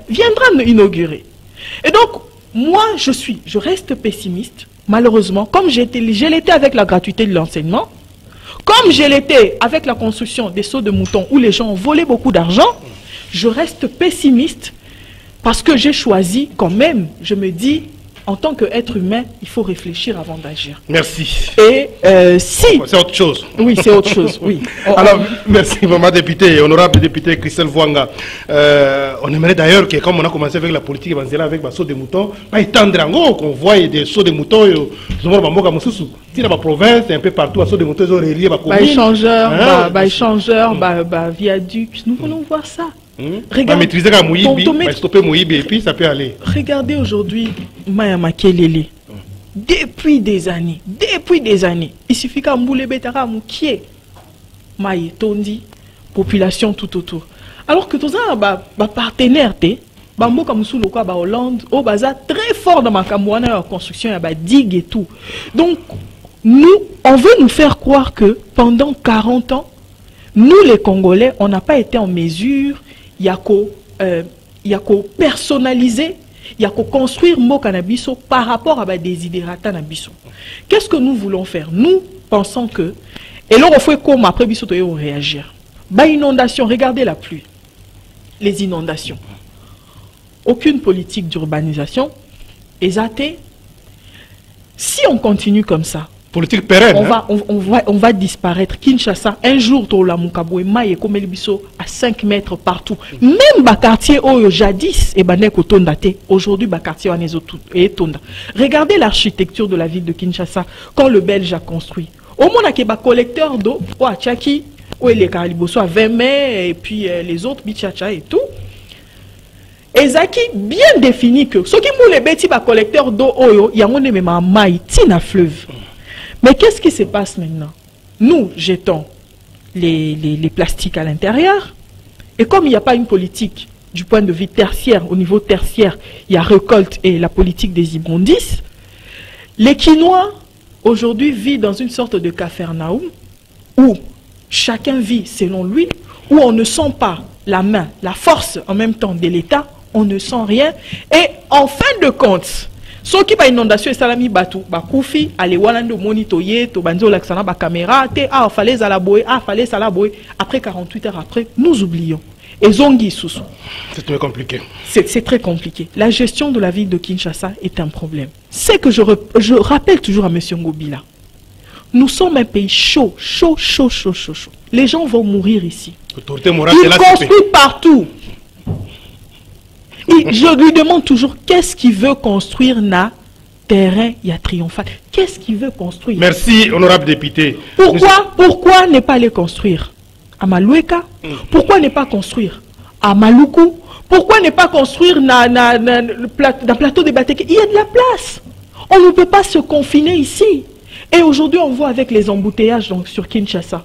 viendra inaugurer. Et donc, moi, je reste pessimiste, malheureusement, comme je l'étais avec la gratuité de l'enseignement, comme je l'étais avec la construction des seaux de moutons où les gens ont volé beaucoup d'argent, je reste pessimiste parce que j'ai choisi quand même, je me dis, en tant qu'être humain, il faut réfléchir avant d'agir. Merci. Et si... C'est autre chose. Oui, c'est autre chose, oui. Alors, merci, maman députée, honorable député Christelle Vouanga. On aimerait d'ailleurs que, comme on a commencé avec la politique évangélique, avec les sauts de moutons, qu'on voit des sauts de moutons, si dans la province, un peu partout, à sauts de moutons, ils ont relié ma commune. Échangeurs, viaducs, nous voulons voir ça. Regardez, maîtriser la Moïbi, stopper Moïbi et puis ça peut aller. Regardez aujourd'hui Maya Makelele. Depuis des années, il suffit qu'un boule betara moukié. Maï tondi, population tout autour. Alors que tout ça, partenaire, Bamboka Moussouloka, Hollande, au bazar très fort dans ma camouana en construction, il y a digue et tout. Donc, nous, on veut nous faire croire que pendant 40 ans, nous les Congolais, on n'a pas été en mesure. Il y a qu'à personnaliser, il y a qu'à construire mon cannabis par rapport à des désidérata nabiso. Qu'est-ce que nous voulons faire? Nous pensons que, et là on fait comme après biso on réagir. Inondation, regardez la pluie, les inondations. Aucune politique d'urbanisation, exacté. Si on continue comme ça, politique pérenne. On va disparaître. Kinshasa, un jour, la Mukaboué, Maïe, comme Elbiso, à 5 mètres partout. Même les quartiers où jadis, aujourd'hui, les quartiers est tonda. Regardez l'architecture de la ville de Kinshasa quand le Belge a construit. Au moins, il y a un collecteur d'eau, à Tchaki, où il est à 20 mètres, et puis les autres, Bichacha et tout. Et Zaki bien défini que ce qui mou les bêtis, les collecteurs d'eau, il y a un maï, tina fleuve. Mais qu'est-ce qui se passe maintenant? Nous jetons les plastiques à l'intérieur. Et comme il n'y a pas une politique du point de vue tertiaire, au niveau tertiaire, il y a récolte et la politique des immondices, les Quinois, aujourd'hui, vivent dans une sorte de capharnaüm où chacun vit selon lui, où on ne sent pas la main, la force en même temps de l'État, on ne sent rien. Et en fin de compte, Ce qui va inondation et salami batou, ba koufi, allez walando monitoyer, to banzo laksana ba caméra, te fallait à la boue, fallait à la boue. Après 48 heures après, nous oublions. Et zongi sous. C'est très compliqué. C'est très compliqué. La gestion de la ville de Kinshasa est un problème. C'est que je rappelle toujours à M. Ngobila. Nous sommes un pays chaud. Les gens vont mourir ici. Ils construisent partout. Et je lui demande toujours qu'est-ce qu'il veut construire na terrain, il y a triomphal. Qu'est-ce qu'il veut construire? Merci, honorable député. Pourquoi ne pas les construire à Maloueka? Pourquoi ne pas construire à Maluku? Pourquoi ne pas construire dans le plateau de Bateke? Il y a de la place. On ne peut pas se confiner ici. Et aujourd'hui, on voit avec les embouteillages donc, sur Kinshasa.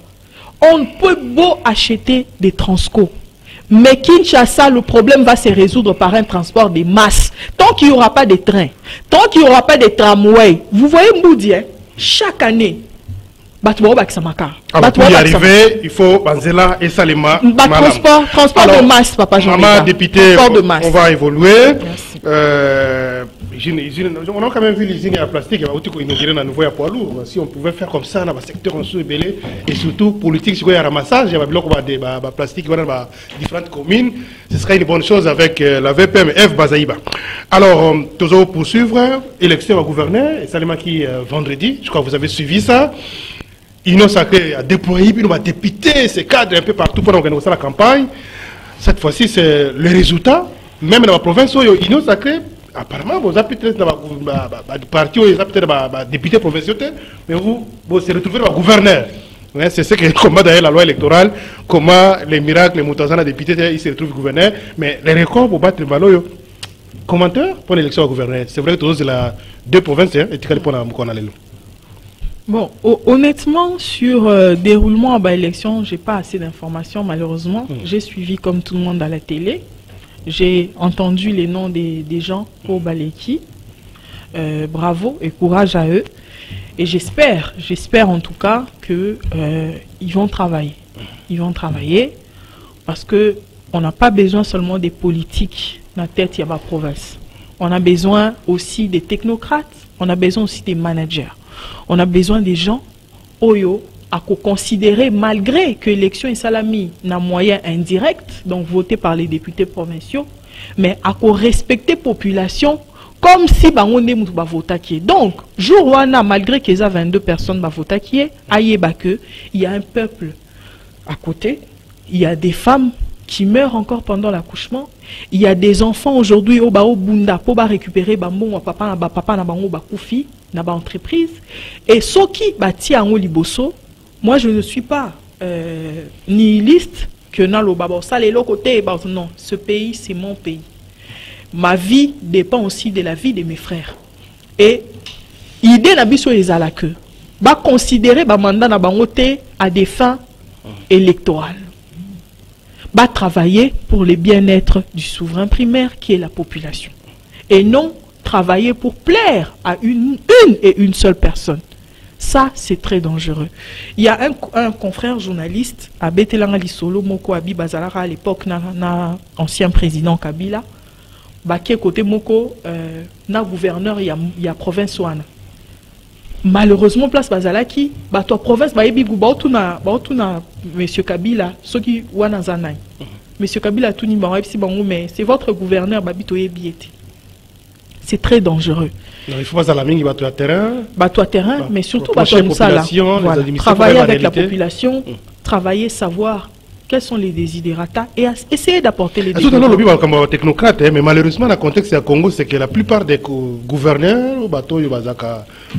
On peut beau acheter des transco. Mais Kinshasa, le problème va se résoudre par un transport de masse. Tant qu'il n'y aura pas de trains, tant qu'il n'y aura pas de tramways, vous voyez Mboudi, hein, chaque année, pour y arriver, il faut Banzela et Salima. Transport de masse, papa Jean. Maman député, on va évoluer. On a quand même vu l'usine à plastique, il y a un nouveau poids lourd. Si on pouvait faire comme ça dans le secteur en sous-ébélé, et surtout politique, il y a un ramassage, il y a un plastique dans différentes communes, ce serait une bonne chose avec la VPMF Bazaïba. Alors, nous allons poursuivre l'élection à gouverneur, et Salima qui vendredi, je crois que vous avez suivi ça. Union Sacrée a déployé, puis nous avons dépité ces cadres un peu partout pour organiser la campagne. Cette fois-ci, c'est le résultat. Même dans la province, Union Sacrée, apparemment, vous avez peut-être des partis, vous avez peut-être des députés provinciaux, mais vous vous retrouvez dans le gouverneur. C'est ce que combat d'ailleurs la loi électorale, comment les miracles, les moutazans, les députés, ils se retrouvent gouverneurs. Mais les records pour battre le ballon, commentaire pour l'élection au gouverneur. C'est vrai que c'est la deux provinces, et tu pour Bon, honnêtement, sur déroulement à l'élection, je n'ai pas assez d'informations, malheureusement. J'ai suivi comme tout le monde à la télé. J'ai entendu les noms des gens au Baleki. Bravo et courage à eux. Et j'espère en tout cas qu'ils vont travailler. Ils vont travailler parce qu'on n'a pas besoin seulement des politiques dans la tête de la province. On a besoin aussi des technocrates, on a besoin aussi des managers. On a besoin des gens oyo à considérer, malgré que l'élection est salami n'a moyen indirect, donc voté par les députés provinciaux, mais à respecter la population comme si on est voté. Donc, jour où on a, malgré qu'il y a 22 personnes voté, il y a un peuple à côté, il y a des femmes qui meurent encore pendant l'accouchement, il y a des enfants aujourd'hui au bunda pour récupérer papa na koufi na entreprise et ceux qui bâti en liboso. Moi je ne suis pas nihiliste que dans le baba ça les côté non, ce pays c'est mon pays. Ma vie dépend aussi de la vie de mes frères et idée na biso ezala que ba considérer ba mandat na bangote à des fins électorales. Va travailler pour le bien-être du souverain primaire qui est la population. Et non travailler pour plaire à une seule personne. Ça, c'est très dangereux. Il y a un confrère journaliste, à Betelanga Lisolo, Moko Abi Bazalara, à l'époque, ancien président Kabila, qui est côté Moko, na gouverneur, il y a province Ouana. Malheureusement, place Bazalaki, toi province, monsieur Kabila, ceux qui ouana zanai. Monsieur Kabila, tout ni mais c'est votre gouverneur, c'est très dangereux. Non, il faut pas à la mine, il va terrain, mais surtout voilà. Travailler avec la population, travailler, savoir quels sont les desiderata et essayer d'apporter les développements. Comme technocrate, mais malheureusement, le contexte du Congo, c'est que la plupart des gouverneurs,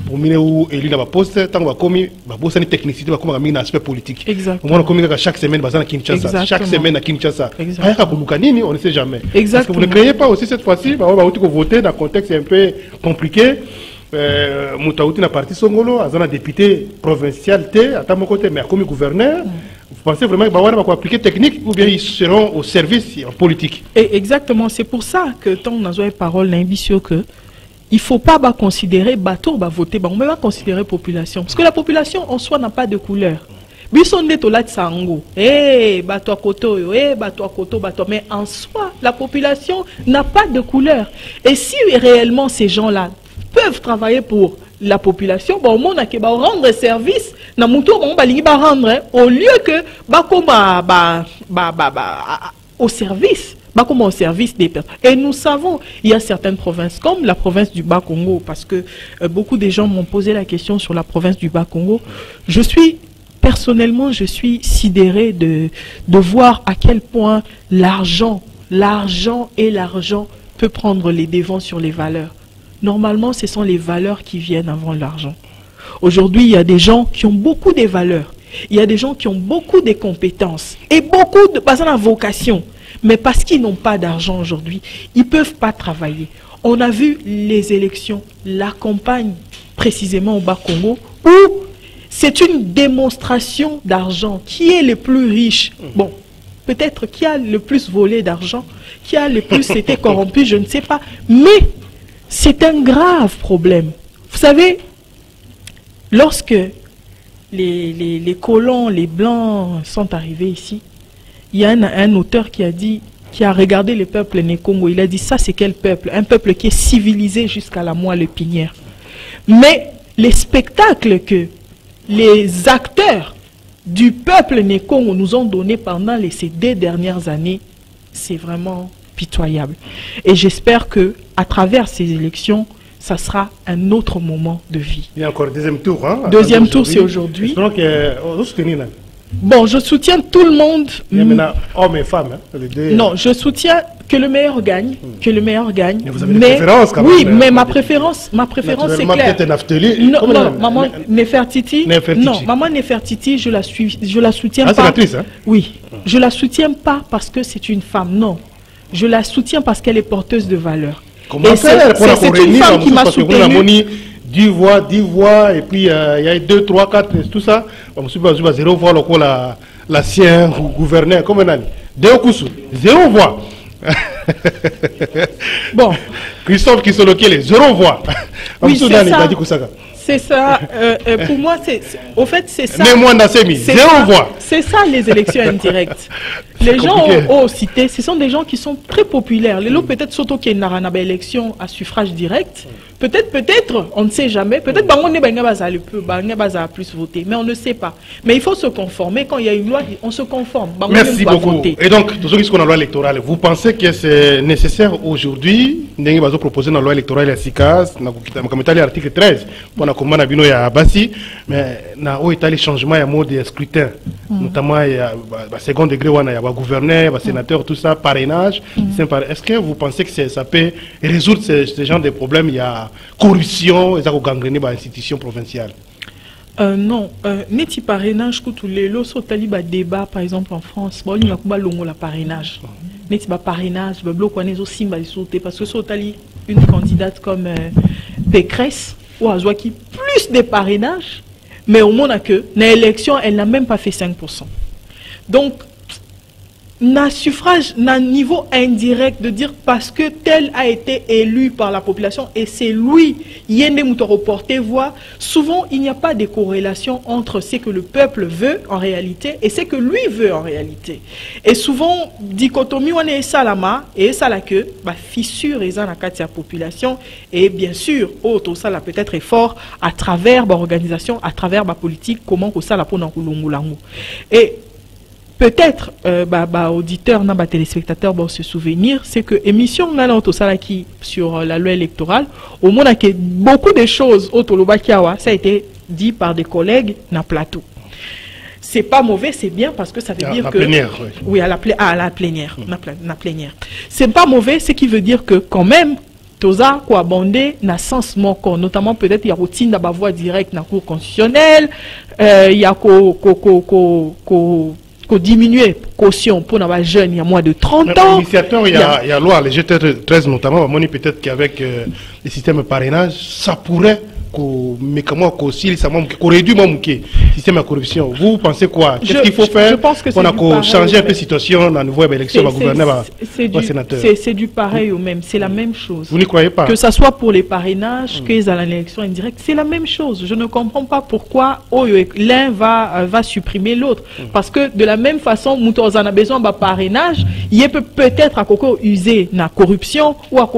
pour miner ou élire la poste, tant qu'on a une technicité, on a un aspect politique. Exactement. On a chaque semaine à Kinshasa. Chaque semaine à Kinshasa. On ne sait jamais. Exactement. Parce que vous ne créez pas aussi cette fois-ci, on va voter dans un contexte un peu compliqué. Moutaouti na parti Songolo, à un député provincial, à mon côté, mais comme gouverneur. Vous pensez vraiment qu'ils vont appliquer technique ou bien ils seront au service politique? Et exactement, c'est pour ça que tant on a une parole ambitieuse que il ne faut pas considérer bateau voter, on va considérer population parce que la population en soi n'a pas de couleur. Mais en soi, la population n'a pas de couleur. Et si réellement ces gens-là peuvent travailler pour la population, bon, on a que rendre service, na muto on va rendre au lieu que au service, comme au service des personnes. Et nous savons, il y a certaines provinces, comme la province du Bas-Congo, parce que beaucoup de gens m'ont posé la question sur la province du Bas-Congo. Personnellement, je suis sidéré de voir à quel point l'argent peut prendre les devants sur les valeurs. Normalement, ce sont les valeurs qui viennent avant l'argent. Aujourd'hui, il y a des gens qui ont beaucoup de valeurs. Il y a des gens qui ont beaucoup de compétences et beaucoup de vocation. Mais parce qu'ils n'ont pas d'argent aujourd'hui, ils ne peuvent pas travailler. On a vu les élections, la campagne précisément au Bas-Congo, où c'est une démonstration d'argent. Qui est le plus riche? Bon, peut-être qui a le plus volé d'argent, qui a le plus été corrompu, je ne sais pas. Mais c'est un grave problème. Vous savez, lorsque les colons, les blancs sont arrivés ici, il y a un auteur qui a regardé le peuple né Congo. Il a dit, ça c'est quel peuple? Un peuple qui est civilisé jusqu'à la moelle épinière. Mais les spectacles que les acteurs du peuple né Congo nous ont donnés pendant ces 2 dernières années, c'est vraiment pitoyable. Et j'espère que à travers ces élections, ça sera un autre moment de vie. Il y a encore deuxième tour. Hein, deuxième tour, c'est aujourd'hui. Bon, je soutiens tout le monde. Il y a maintenant hommes et femmes. Hein, les deux. Non, je soutiens que le meilleur gagne. Que le meilleur gagne. Mais vous avez une préférence quand même. Oui, mais ma préférence c'est clair. Non, maman Nefertiti. Non, maman Nefertiti, je la soutiens pas. C'est l'actrice, hein? Oui, je la soutiens pas parce que c'est une femme. Non, je la soutiens parce qu'elle est porteuse de valeurs. Comment faire pour c'est une femme qui m'a soutenue. 10 voix, et puis il y a 2, 3, 4, tout ça. Je me suis dit, 0 voix, l'ancien gouverneur, comme on a dit. 2 coups, 0 voix. Bon. Christophe qui sont locaux, 0 voix. Oui, c'est ça. Pour moi, au fait, c'est ça. Mais moi, zéro voix. C'est ça les élections indirectes. Les gens ont cité, ce sont des gens qui sont très populaires. Les lots peut-être surtout qu'il y a une élection à suffrage direct. Peut-être, on ne sait jamais. Peut-être on va plus voter, mais on ne sait pas. Mais il faut se conformer. Quand il y a une loi, on se conforme. Merci beaucoup. Et donc, tout ce qui est dans la loi électorale, vous pensez que c'est nécessaire aujourd'hui, nous avons proposé dans la loi électorale efficace, dans l'article 13, pour comment on a basi, mais dans les changements, il y a mode de scrutin, notamment il y a second degré, il y a gouverneur, sénateur, tout ça, parrainage. Est-ce que vous pensez que ça peut résoudre ce genre de problèmes? Il y a corruption, et ça a gangréné par l'institution provinciale. Non, neti parrainage que tous les lots tali ba débat par exemple en France, bon il y a pas longo la parrainage. Neti ba parrainage, ba bloc on est aussi simba sauter parce que sotali une candidate comme Pécresse ou Azwa qui plus de parrainage, mais au moins que na élection elle n'a même pas fait 5%. Donc na suffrage, na niveau indirect de dire parce que tel a été élu par la population et c'est lui, yende mouto reporté voix, souvent il n'y a pas de corrélation entre ce que le peuple veut en réalité et ce que lui veut en réalité. Et souvent, dichotomie on est salama et ça la que bah fissure et ça la la population et bien sûr autre ça la peut-être est fort à travers l'organisation, à travers la politique, comment que ça la pour n'angoulongolango. Et peut-être, auditeurs, téléspectateurs, se souvenir, c'est que l'émission qui sur la loi électorale, au moins que beaucoup de choses ça a été dit par des collègues dans plateau. C'est pas mauvais, c'est bien parce que ça veut dire que plénière, oui, à la plénière, la plénière. C'est pas mauvais, ce qui veut dire que quand même Toza ko abondé na sens moko, notamment peut-être il y a routine da voie directe na cour constitutionnelle, il y a qu'on diminuer caution pour les jeunes il y a moins de 30 ans. L'initiateur, il y a loi, les GT13 notamment, peut-être qu'avec le système de parrainage, ça pourrait qu'on réduit système de corruption. Vous pensez quoi? Qu'est-ce qu'il faut faire? Je pense que on a changé un peu la situation dans la nouvelle élection, sénateur. C'est du pareil au même, c'est la même chose. Vous n'y croyez pas? Que ce soit pour les parrainages, que à l'élection indirecte, c'est la même chose. Je ne comprends pas pourquoi l'un va supprimer l'autre. Parce que de la même façon, nous en a besoin de parrainage, il peut peut-être à user la corruption ou à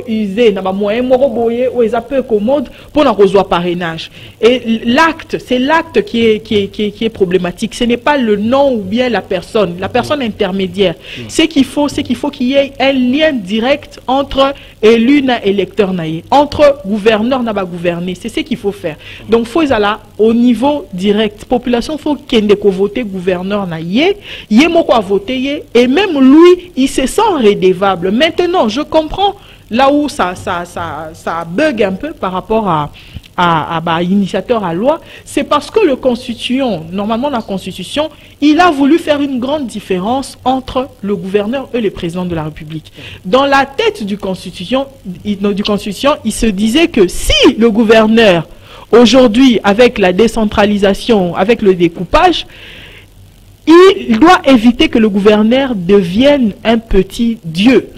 user na moyen moroboyer ou ils peu commode pour n'avoir parrainage. Et l'acte, c'est l'acte qui est problématique. Ce n'est pas le nom ou bien la personne intermédiaire. Ce qu'il faut qu'il y ait un lien direct entre élu et électeur entre gouverneur et gouverné. C'est ce qu'il faut faire. Donc faut aller au niveau direct. Population faut qu'il ait voter gouverneur y moko a voté et même lui il se sent redevable. Maintenant je comprends là où ça bug un peu par rapport à initiateur à loi, c'est parce que le constitution, normalement la constitution, il a voulu faire une grande différence entre le gouverneur et le président de la République. Dans la tête du constitution, il se disait que si le gouverneur, aujourd'hui, avec la décentralisation, avec le découpage, il doit éviter que le gouverneur devienne un petit dieu,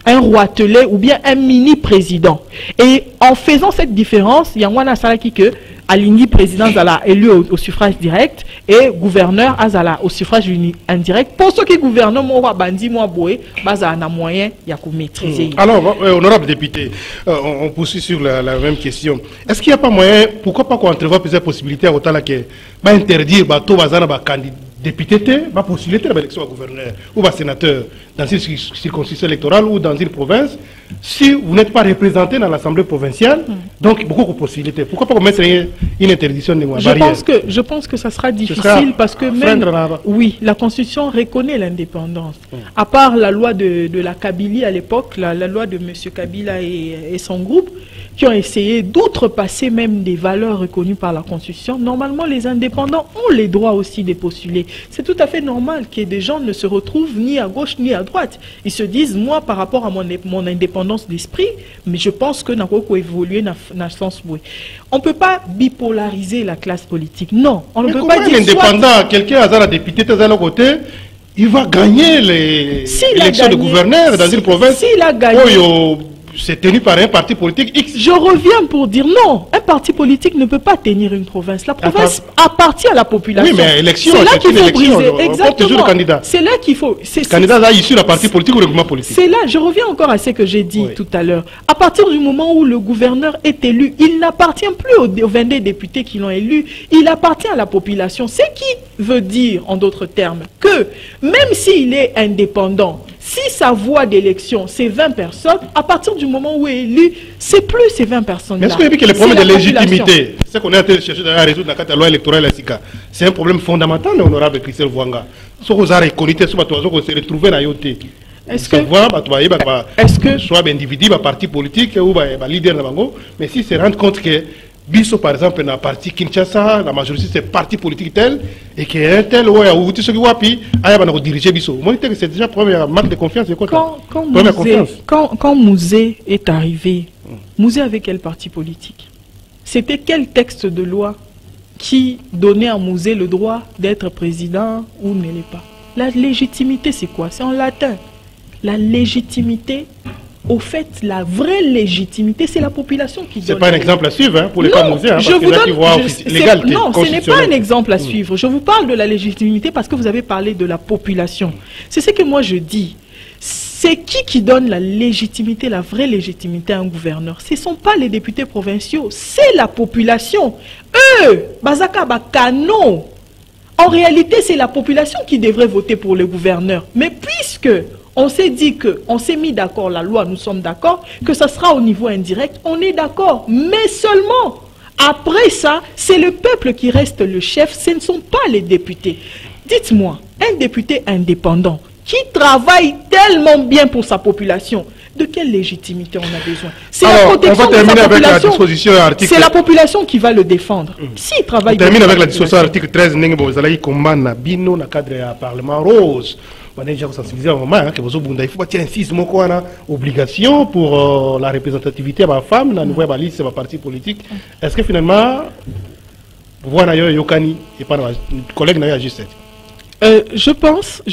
un roitelet ou bien un mini-président. Et en faisant cette différence, il y a un salaki que Alingui président Zala élu au suffrage direct et gouverneur Azala au suffrage indirect. Pour ceux qui gouvernent, moi bandi moi boé, baza na moyen il y a maîtriser. Alors honorable député, on poursuit sur la même question. Est-ce qu'il n'y a pas moyen, pourquoi pas qu'on entrevoit plusieurs possibilités à autant là que ba interdire ba to bazana ba candidat député va postuler à l'élection à gouverneur ou à sénateur dans une circonscription électorale ou dans une province, si vous n'êtes pas représenté dans l'Assemblée provinciale, donc beaucoup de possibilités. Pourquoi pas mettre une interdiction de barrière? Je pense que ça sera difficile parce que même, oui, la Constitution reconnaît l'indépendance. À part la loi de la Kabylie à l'époque, la loi de M. Kabila et son groupe, qui ont essayé d'outrepasser même des valeurs reconnues par la Constitution, normalement les indépendants ont les droits aussi de postuler. C'est tout à fait normal que des gens ne se retrouvent ni à gauche ni à droite. Ils se disent, moi par rapport à mon indépendance d'esprit, mais je pense que n'a pas évoluer dans le sens où on ne peut pas bipolariser la classe politique. Non, on ne peut pas dire indépendant, quelqu'un a un député à l'autre côté, il va gagner les élections de gouverneur dans une province. S'il a gagné, c'est tenu par un parti politique X. Je reviens pour dire non. Un parti politique ne peut pas tenir une province. La province appartient à la population. Oui, mais élection, c'est là qu'il faut briser. Exactement. C'est là qu'il faut. Candidat là issu de la parti politique ou règlement politique. C'est là, je reviens encore à ce que j'ai dit tout à l'heure. À partir du moment où le gouverneur est élu, il n'appartient plus aux 22 députés qui l'ont élu. Il appartient à la population. Ce qui veut dire, en d'autres termes, que même s'il est indépendant, si sa voix d'élection, c'est 20 personnes, à partir du moment où il est élu, c'est plus ces 20 personnes-là. Est-ce que vous avez que le problème de légitimité, c'est qu'on est en train de chercher à résoudre dans la loi électorale, c'est un problème fondamental, l'honorable Christelle Vouanga. Ce que vous avez reconnu, c'est que vous se retrouvez dans l'IOT. Est-ce que soit individu, parti politique ou leader, mais si se rendre compte que Bisso, par exemple, dans le parti Kinshasa, la majorité c'est parti politique tel, et qu'il y a un tel, ou tout ce qui va diriger Bisso. Moi, c'est déjà la première marque de confiance. Quand Mouzé est arrivé, Mouzé avait quel parti politique? C'était quel texte de loi qui donnait à Mouzé le droit d'être président ou ne l'est pas? La légitimité, c'est quoi? C'est en latin. La légitimité. Au fait, la vraie légitimité, c'est la population qui donne. Ce n'est pas un exemple à suivre pour les cas Mouzé, parce que là qui voient l'égalité. Non, ce n'est pas un exemple à suivre. Je vous parle de la légitimité parce que vous avez parlé de la population. C'est ce que moi je dis. C'est qui donne la légitimité, la vraie légitimité à un gouverneur? Ce ne sont pas les députés provinciaux, c'est la population. Eux, Bazaka Bakano. En réalité, c'est la population qui devrait voter pour le gouverneur. Mais puisque on s'est dit on s'est mis d'accord, la loi, nous sommes d'accord, que ça sera au niveau indirect, on est d'accord. Mais seulement, après ça, c'est le peuple qui reste le chef, ce ne sont pas les députés. Dites-moi, un député indépendant qui travaille tellement bien pour sa population, de quelle légitimité on a besoin? C'est la protection de sa population. C'est la population qui va le défendre. S'il travaille bien. On termine avec la discussion article 13, Bino, dans le cadre du Parlement rose. On a déjà sensibilisé à un moment que il faut bâtir un système obligation pour la représentativité de la femme, la nouvelle liste de parti politique. Est-ce que finalement, Voilà, Yokani, et pas collègue n'a juste. Je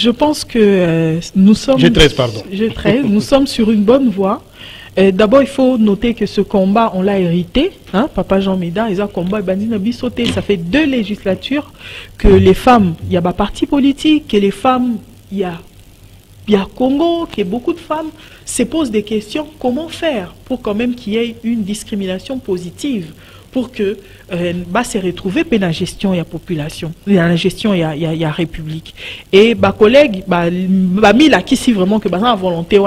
pense que nous sommes... G13, pardon. G13, nous sommes sur une bonne voie. D'abord, il faut noter que ce combat, on l'a hérité. Hein, Papa Jean Médard, ils ont combat Bandina Bissoté. Ça fait 2 législatures que les femmes, il y a des partis politiques, que les femmes, il y a Congo, que beaucoup de femmes se posent des questions. Comment faire pour quand même qu'il y ait une discrimination positive, pour que se retrouver dans la gestion et la population, dans la gestion et la République. Et collègue, là qui si vraiment que la volonté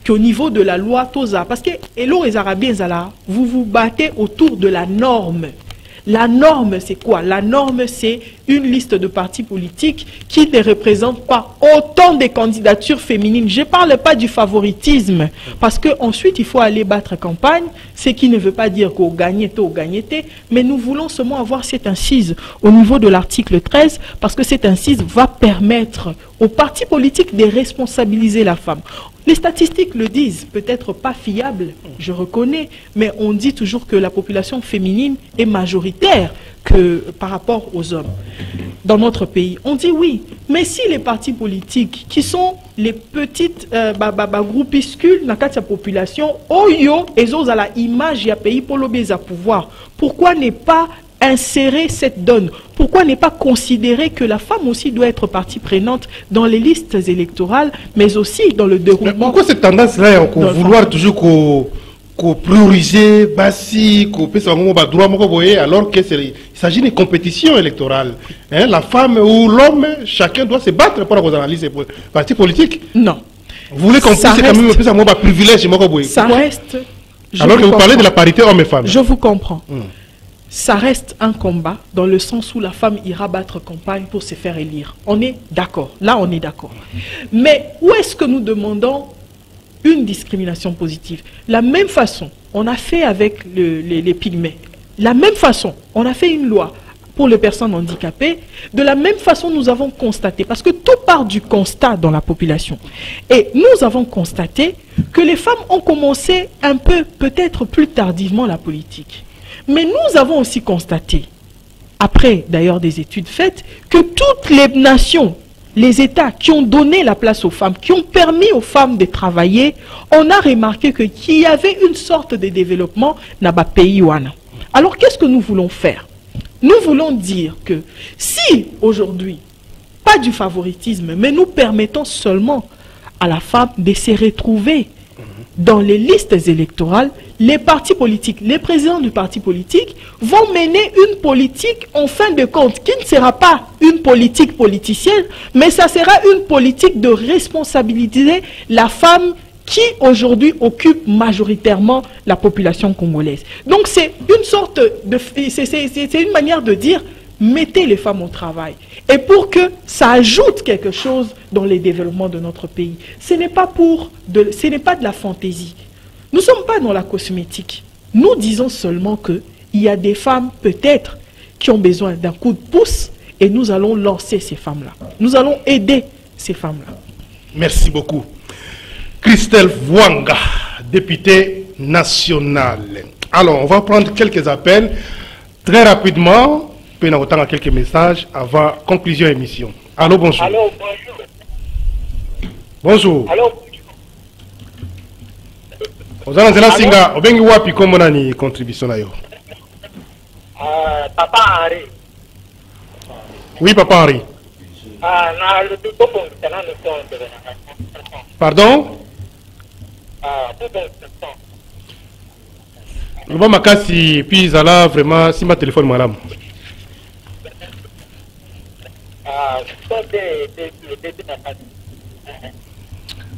qu'au niveau de la loi Toza, parce que les Arabiens vous vous battez autour de la norme. La norme, c'est quoi? La norme, c'est une liste de partis politiques qui ne représentent pas autant de candidatures féminines. Je ne parle pas du favoritisme, parce qu'ensuite, il faut aller battre campagne, ce qui ne veut pas dire qu'on gagne, mais nous voulons seulement avoir cette incise au niveau de l'article 13, parce que cette incise va permettre aux partis politiques de responsabiliser la femme. Les statistiques le disent, peut-être pas fiables, je reconnais, mais on dit toujours que la population féminine est majoritaire que par rapport aux hommes dans notre pays. On dit oui, mais si les partis politiques qui sont les petites groupuscules dans la population, oyo et à la image y a pays pour l'obéir à pouvoir, pourquoi n'est pas insérer cette donne? Pourquoi ne pas considérer que la femme aussi doit être partie prenante dans les listes électorales, mais aussi dans le déroulement? Mais pourquoi cette tendance-là, vouloir toujours qu'on prioriser, alors qu'il s'agit d'une compétition électorale? Hein, la femme ou l'homme, chacun doit se battre pour avoir analyses des partis politiques. Non. Vous voulez qu'on puisse quand même plus un privilège? Ça reste... Alors que vous parlez de la parité homme et femme. Je vous comprends. Ça reste un combat dans le sens où la femme ira battre campagne pour se faire élire. On est d'accord. Là, on est d'accord. Mais où est-ce que nous demandons une discrimination positive? La même façon, on a fait avec les pygmées. La même façon, on a fait une loi pour les personnes handicapées. De la même façon, nous avons constaté, parce que tout part du constat dans la population. Et nous avons constaté que les femmes ont commencé un peu, peut-être plus tardivement, la politique. Mais nous avons aussi constaté, après d'ailleurs des études faites, que toutes les nations, les États qui ont donné la place aux femmes, qui ont permis aux femmes de travailler, on a remarqué qu'il y avait une sorte de développement dans le pays. Alors qu'est-ce que nous voulons faire? Nous voulons dire que si aujourd'hui, pas du favoritisme, mais nous permettons seulement à la femme de se retrouver dans les listes électorales, les partis politiques, les présidents du parti politique vont mener une politique en fin de compte qui ne sera pas une politique politicienne, mais ça sera une politique de responsabiliser la femme qui aujourd'hui occupe majoritairement la population congolaise. Donc c'est une sorte de... c'est une manière de dire mettez les femmes au travail. Et pour que ça ajoute quelque chose dans les développements de notre pays. Ce n'est pas de la fantaisie. Nous ne sommes pas dans la cosmétique. Nous disons seulement qu'il y a des femmes peut-être qui ont besoin d'un coup de pouce et nous allons lancer ces femmes-là. Nous allons aider ces femmes-là. Merci beaucoup. Christelle Vouanga, députée nationale. Alors, on va prendre quelques appels très rapidement. Puis on a quelques messages avant conclusion émission. Allô, bonjour. Allô, bonjour. Bonjour. Allô. Vous allez dire singa, obengi wapi comme on a une contribution là yo. Papa Henri. Oui, Papa Henri. Na le tout bon, c'est là le temps. Pardon? Tout bon, le bon makasi puis là vraiment si ma téléphone madame.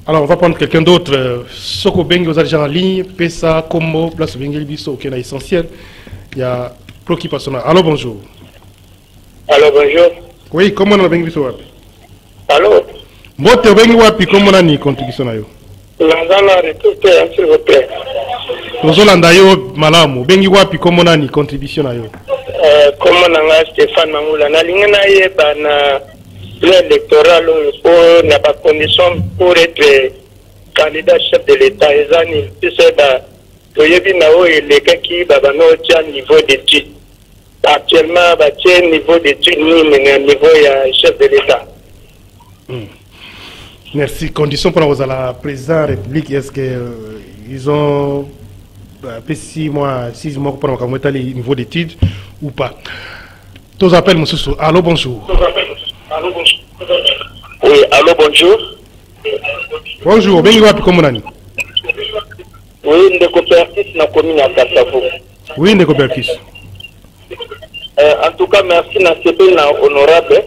Alors on va prendre quelqu'un d'autre. Soko Bengi aux agents en ligne, Pesa, Combo, Place Bengi Bisso, qui est essentiel. Il y a Proki Passona. Allô, bonjour. Allô, bonjour. Oui, comment on a Bengi Bisso? Allô. Mote Bengi Wapi, comment on a une contribution à yo? L'Andala, s'il vous plaît. Ozolanda yo malamu. Bengi Wapi, comment on a une contribution à yo? Comment on a Stéphane Mamoula, na lingana yeba na l'électoral pour n'a pas condition pour être candidat chef de l'État. C'est ça, toyebi na o eleka ki baba no tia niveau d'étude. actuellement batie niveau d'études mais niveau ya chef de l'État. Merci. Condition pour vous à la présidente de la République, est-ce que ils ont 6 mois pour le niveau d'études ou pas? Tous appels, monsieur. Allô, bonjour. Oui, allô, bonjour. Bonjour, bien comment on a? Oui, ndeko Perkis na commune à Kassavo. Oui, ndeko Perkis. En tout cas, merci na CP na honorable.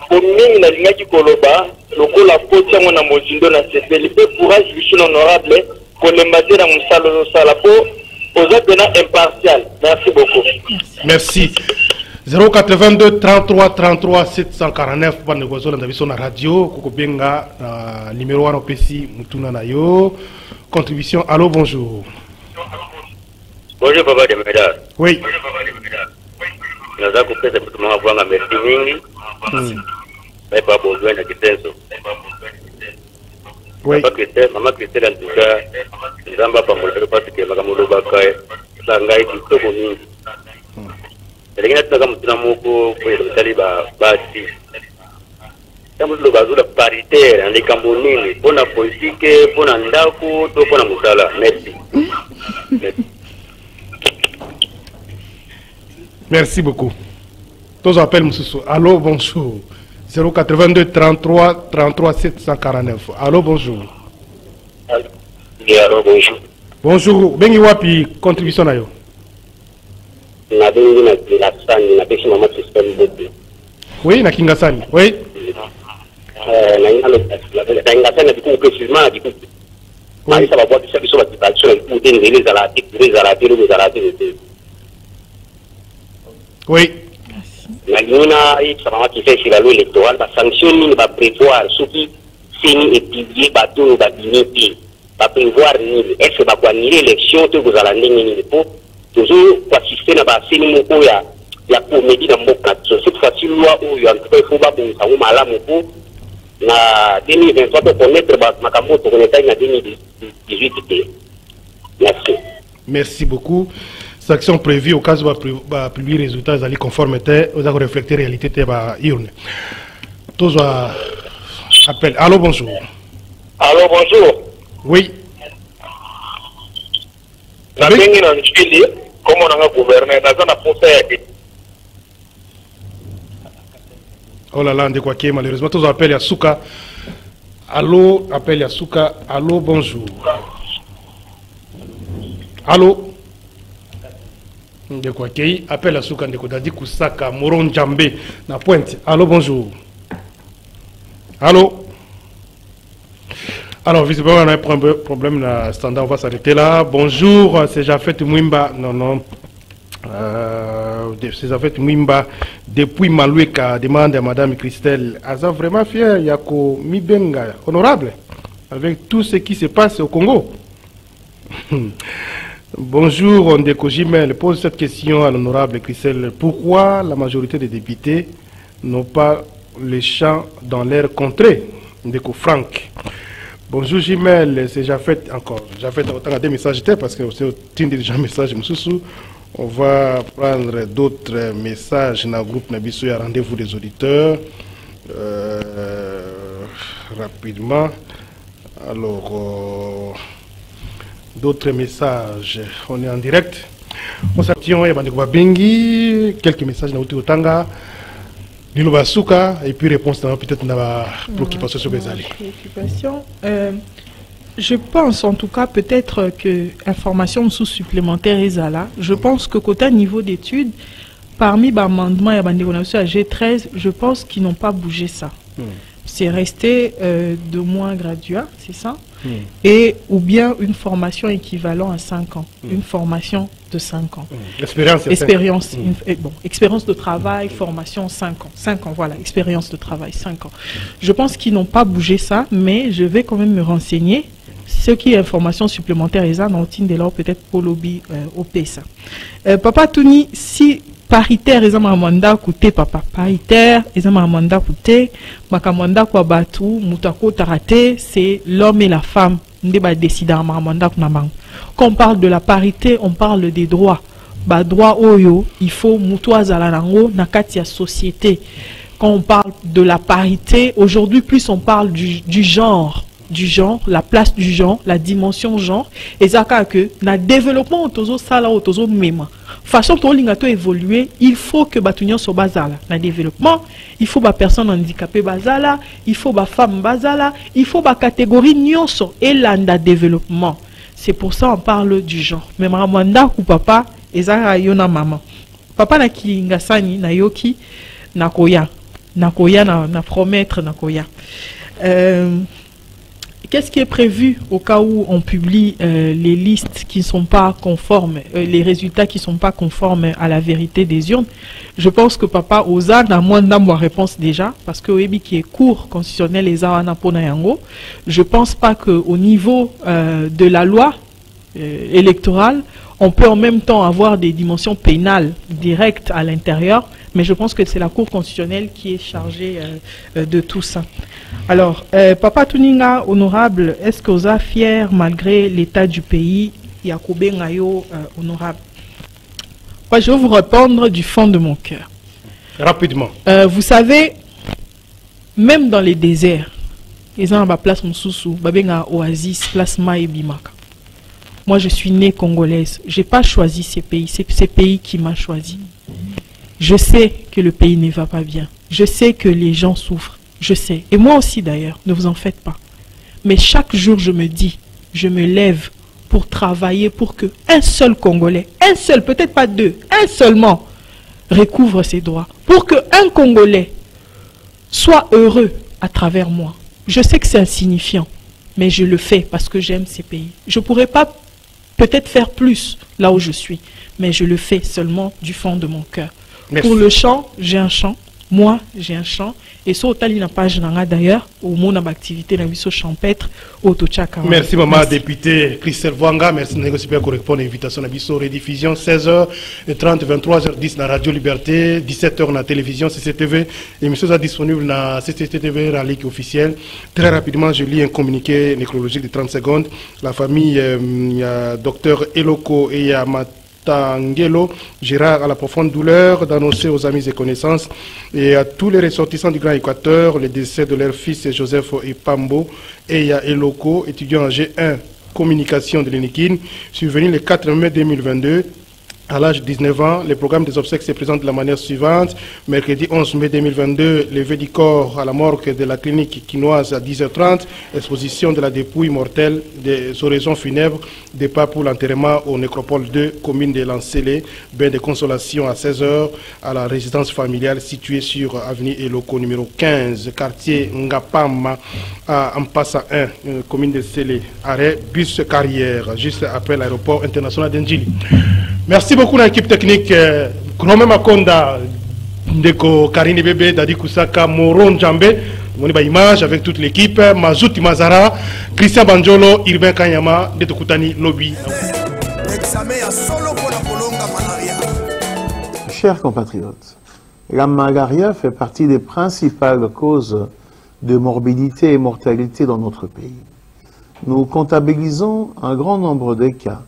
Pour nous, na linga koloba, lokola potia mona mozindo na CP, le courage lui honorable pour le mater na musalo sala po aux appels impartial. Merci beaucoup. Merci. 082 33 33 749 pour négocier dans la radio Kokobenga numéro 1 au PC Mutuna Nayo contribution. Allô, bonjour. Bonjour Papa de Médard. Oui. Nous avons coupé ce petit moment pour la merci mais pas besoin de Kitenso. Oui. Maman Christelle en tout cas nous avons pas mal parce que Makamolo Bakaye Sangai Kitoko Mingi. Les gens qui ont été bâtis. Quand vous avez la paritaire, les Cambonais, pour la politique, pour la Ndako, pour la Moussala. Merci. Merci beaucoup. Tous appels, monsieur. Allô, bonjour. 082 33 33 749. Allô, bonjour. Allô, bonjour. Bonjour. Bengi wapi contribution na yo? Na bengi na Kingasani, na pesi Maman Christelle Bote. Oui, na Kingasani. Oui. Na Kingasani, du coup, précisément, du coup. Mais ça va voir que ça va être action pour les oui. Na Luna, ça va qui fait sur la loi électorale, va sanctionner, va prévoir, ceux qui signent et publient, va tout, va limiter, va prévoir, est-ce que va quoi nier l'élection, que vous allez nier pour toujours assister à la scène il y a comédie dans mon cas. Cette fois-ci, loi où il y a un peu de fois, bon, ça vous malade, mon na 2023 pour connaître ma camoufle pour connaître en 2018. Merci. Merci beaucoup. Cette action prévue au cas où va publier les résultats à la conformité, vous allez refléter la réalité de la urne. Tous appel. Allô, bonjour. Allô, bonjour. Oui. La bengi na nchili, comment on a gouverné, na zana conseil. Oh là là, on quoi qui malheureusement tous appels à Souka. Allô, appel à Souka. Allô, bonjour. Allô. De quoi qui appel à Souka de Kodadi Kusaka Moron Djambé na Pointe. Allô, bonjour. Allô. Alors, visiblement, on a un problème là, standard, on va s'arrêter là. Bonjour, c'est Jafet Mwimba. Non. C'est Jafet Mwimba. Depuis Maloueka, demande à Madame Christelle. Elle est vraiment fière, Yako Mibenga, honorable, avec tout ce qui se passe au Congo. Bonjour, Ondeko Jimel pose cette question à l'honorable Christelle. Pourquoi la majorité des députés n'ont pas les champs dans leur contrée? Ondeko Franck. Bonjour Jimel, c'est Jafet encore. Jafet, autant à des messages parce que c'est déjà un message. On va prendre d'autres messages dans le groupe Nabiso. Il y a rendez-vous des auditeurs. Rapidement. Alors, d'autres messages. On est en direct. On s'attend à Bengi. Quelques messages dans le Tanga. Et puis réponse peut-être dans la préoccupation sur les alliés. Je pense en tout cas peut-être que information supplémentaire est là. Je pense que côté niveau d'études, parmi les amendements et les à G13, je pense qu'ils n'ont pas bougé ça. C'est resté 2 mois graduat, c'est ça? Et ou bien une formation équivalente à 5 ans. Une formation de 5 ans. Expérience. Expérience de travail, formation 5 ans. 5 ans, voilà, expérience de travail, 5 ans. Je pense qu'ils n'ont pas bougé ça, mais je vais quand même me renseigner. Ce qui est information supplémentaire, ils ont peut-être pour lobby au PSA. Papa Touni, si paritaire, ils ont un mandat coûté, papa. Paritaire, ils ont un mandat coûté. Makamanda kwa batu, mutako tarate, c'est l'homme et la femme. Quand on parle de la parité, on parle des droits. bah droit oyo, il faut mutoa zalarango na kati ya société. Quand on parle de la parité, aujourd'hui plus on parle du genre, la place du genre, la dimension genre, et ça que na développement autozo sala autozo mema. Façon to lingato évoluer, il faut que batunyo so bazala na développement, il faut ba personne handicapée bazala, il faut ba femme bazala, il faut ba catégorie nyonso et landa développement. C'est pour ça on parle du genre. Mais mamanda ou papa ezaka yona maman. Papa na kilingasani na yoki na koya na promettre na koya. Qu'est-ce qui est prévu au cas où on publie les listes qui ne sont pas conformes, les résultats qui ne sont pas conformes à la vérité des urnes? Je pense que papa Oza n'a moins de réponse déjà, parce que Oebi qui est cours constitutionnel les Awana Ponayango, je ne pense pas qu'au niveau de la loi électorale, on peut en même temps avoir des dimensions pénales directes à l'intérieur, mais je pense que c'est la Cour constitutionnelle qui est chargée de tout ça. Alors, Papa Tuninga, honorable, est-ce que vous êtes fier malgré l'état du pays? Yakoube Ngayo, honorable. Moi, je vais vous répondre du fond de mon cœur. Rapidement. Vous savez, même dans les déserts, ils ont la place Moussoussou, Babenga Oasis, place Maïbimaka. Moi, je suis née congolaise. Je n'ai pas choisi ces pays. C'est ces pays qui m'ont choisi. Je sais que le pays ne va pas bien. Je sais que les gens souffrent. Je sais. Et moi aussi d'ailleurs. Ne vous en faites pas. Mais chaque jour, je me dis, je me lève pour travailler pour que un seul Congolais, un seul, peut-être pas deux, un seulement, recouvre ses droits. Pour que un Congolais soit heureux à travers moi. Je sais que c'est insignifiant, mais je le fais parce que j'aime ces pays. Je ne pourrais pas peut-être faire plus là où je suis, mais je le fais seulement du fond de mon cœur. Merci. Pour le chant, j'ai un chant. Moi, j'ai un chant. Et sur la page d'ailleurs, au monde d'activité dans le champêtre, au Tochaka. Merci, maman, député Christelle Vanga. Merci de négocier pour répondre à l'invitation à la rediffusion 16h30, 23h10 dans Radio Liberté, 17h dans la télévision CCTV. L'émission est disponible dans CCTV, la ligue officielle. Très rapidement, je lis un communiqué nécrologique de 30 secondes. La famille, il y a Dr Eloko et Yamat Tangelo, Gérard, à la profonde douleur d'annoncer aux amis et connaissances et à tous les ressortissants du Grand Équateur le décès de leur fils Joseph Epambo et à Eloko, étudiant en G1 communication de l'Unikin, survenu le 4 mai 2022. À l'âge de 19 ans, le programme des obsèques se présente de la manière suivante. Mercredi 11 mai 2022, levé du corps à la morgue de la clinique quinoise à 10h30, exposition de la dépouille mortelle des oraisons funèbres, départ pour l'enterrement au nécropole 2, commune de Lancélé, bain de consolation à 16h, à la résidence familiale située sur avenue Eloko numéro 15, quartier Ngapama, à Ampassa 1, commune de Sélé, arrêt bus carrière, juste après l'aéroport international d'Ndjili. Merci beaucoup à l'équipe technique. Grome Makonda, Ndeko Karine Bébé, Dadi Kusaka, Moron Djambe, on a image avec toute l'équipe, Mazouti Mazara, Christian Banjolo, Irvin Kanyama, Detokutani Lobby. Chers compatriotes, la malaria fait partie des principales causes de morbidité et mortalité dans notre pays. Nous comptabilisons un grand nombre de cas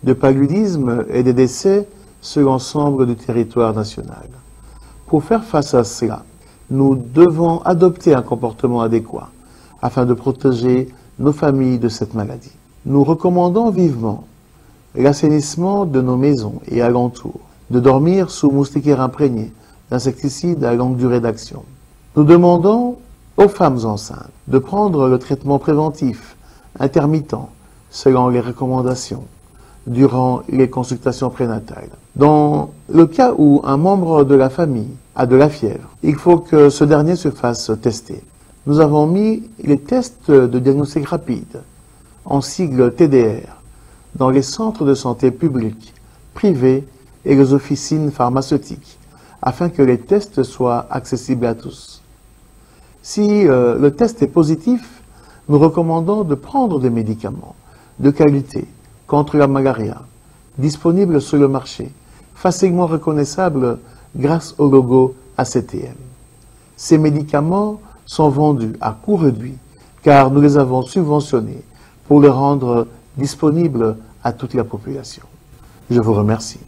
de paludisme et de décès sur l'ensemble du territoire national. Pour faire face à cela, nous devons adopter un comportement adéquat afin de protéger nos familles de cette maladie. Nous recommandons vivement l'assainissement de nos maisons et alentours, de dormir sous moustiquaires imprégnés d'insecticides à longue durée d'action. Nous demandons aux femmes enceintes de prendre le traitement préventif intermittent selon les recommandations durant les consultations prénatales. Dans le cas où un membre de la famille a de la fièvre, il faut que ce dernier se fasse tester. Nous avons mis les tests de diagnostic rapide, en sigle TDR, dans les centres de santé publics, privés et les officines pharmaceutiques, afin que les tests soient accessibles à tous. Si le test est positif, nous recommandons de prendre des médicaments de qualité contre la malaria, disponibles sur le marché, facilement reconnaissables grâce au logo ACTM. Ces médicaments sont vendus à coût réduit car nous les avons subventionnés pour les rendre disponibles à toute la population. Je vous remercie.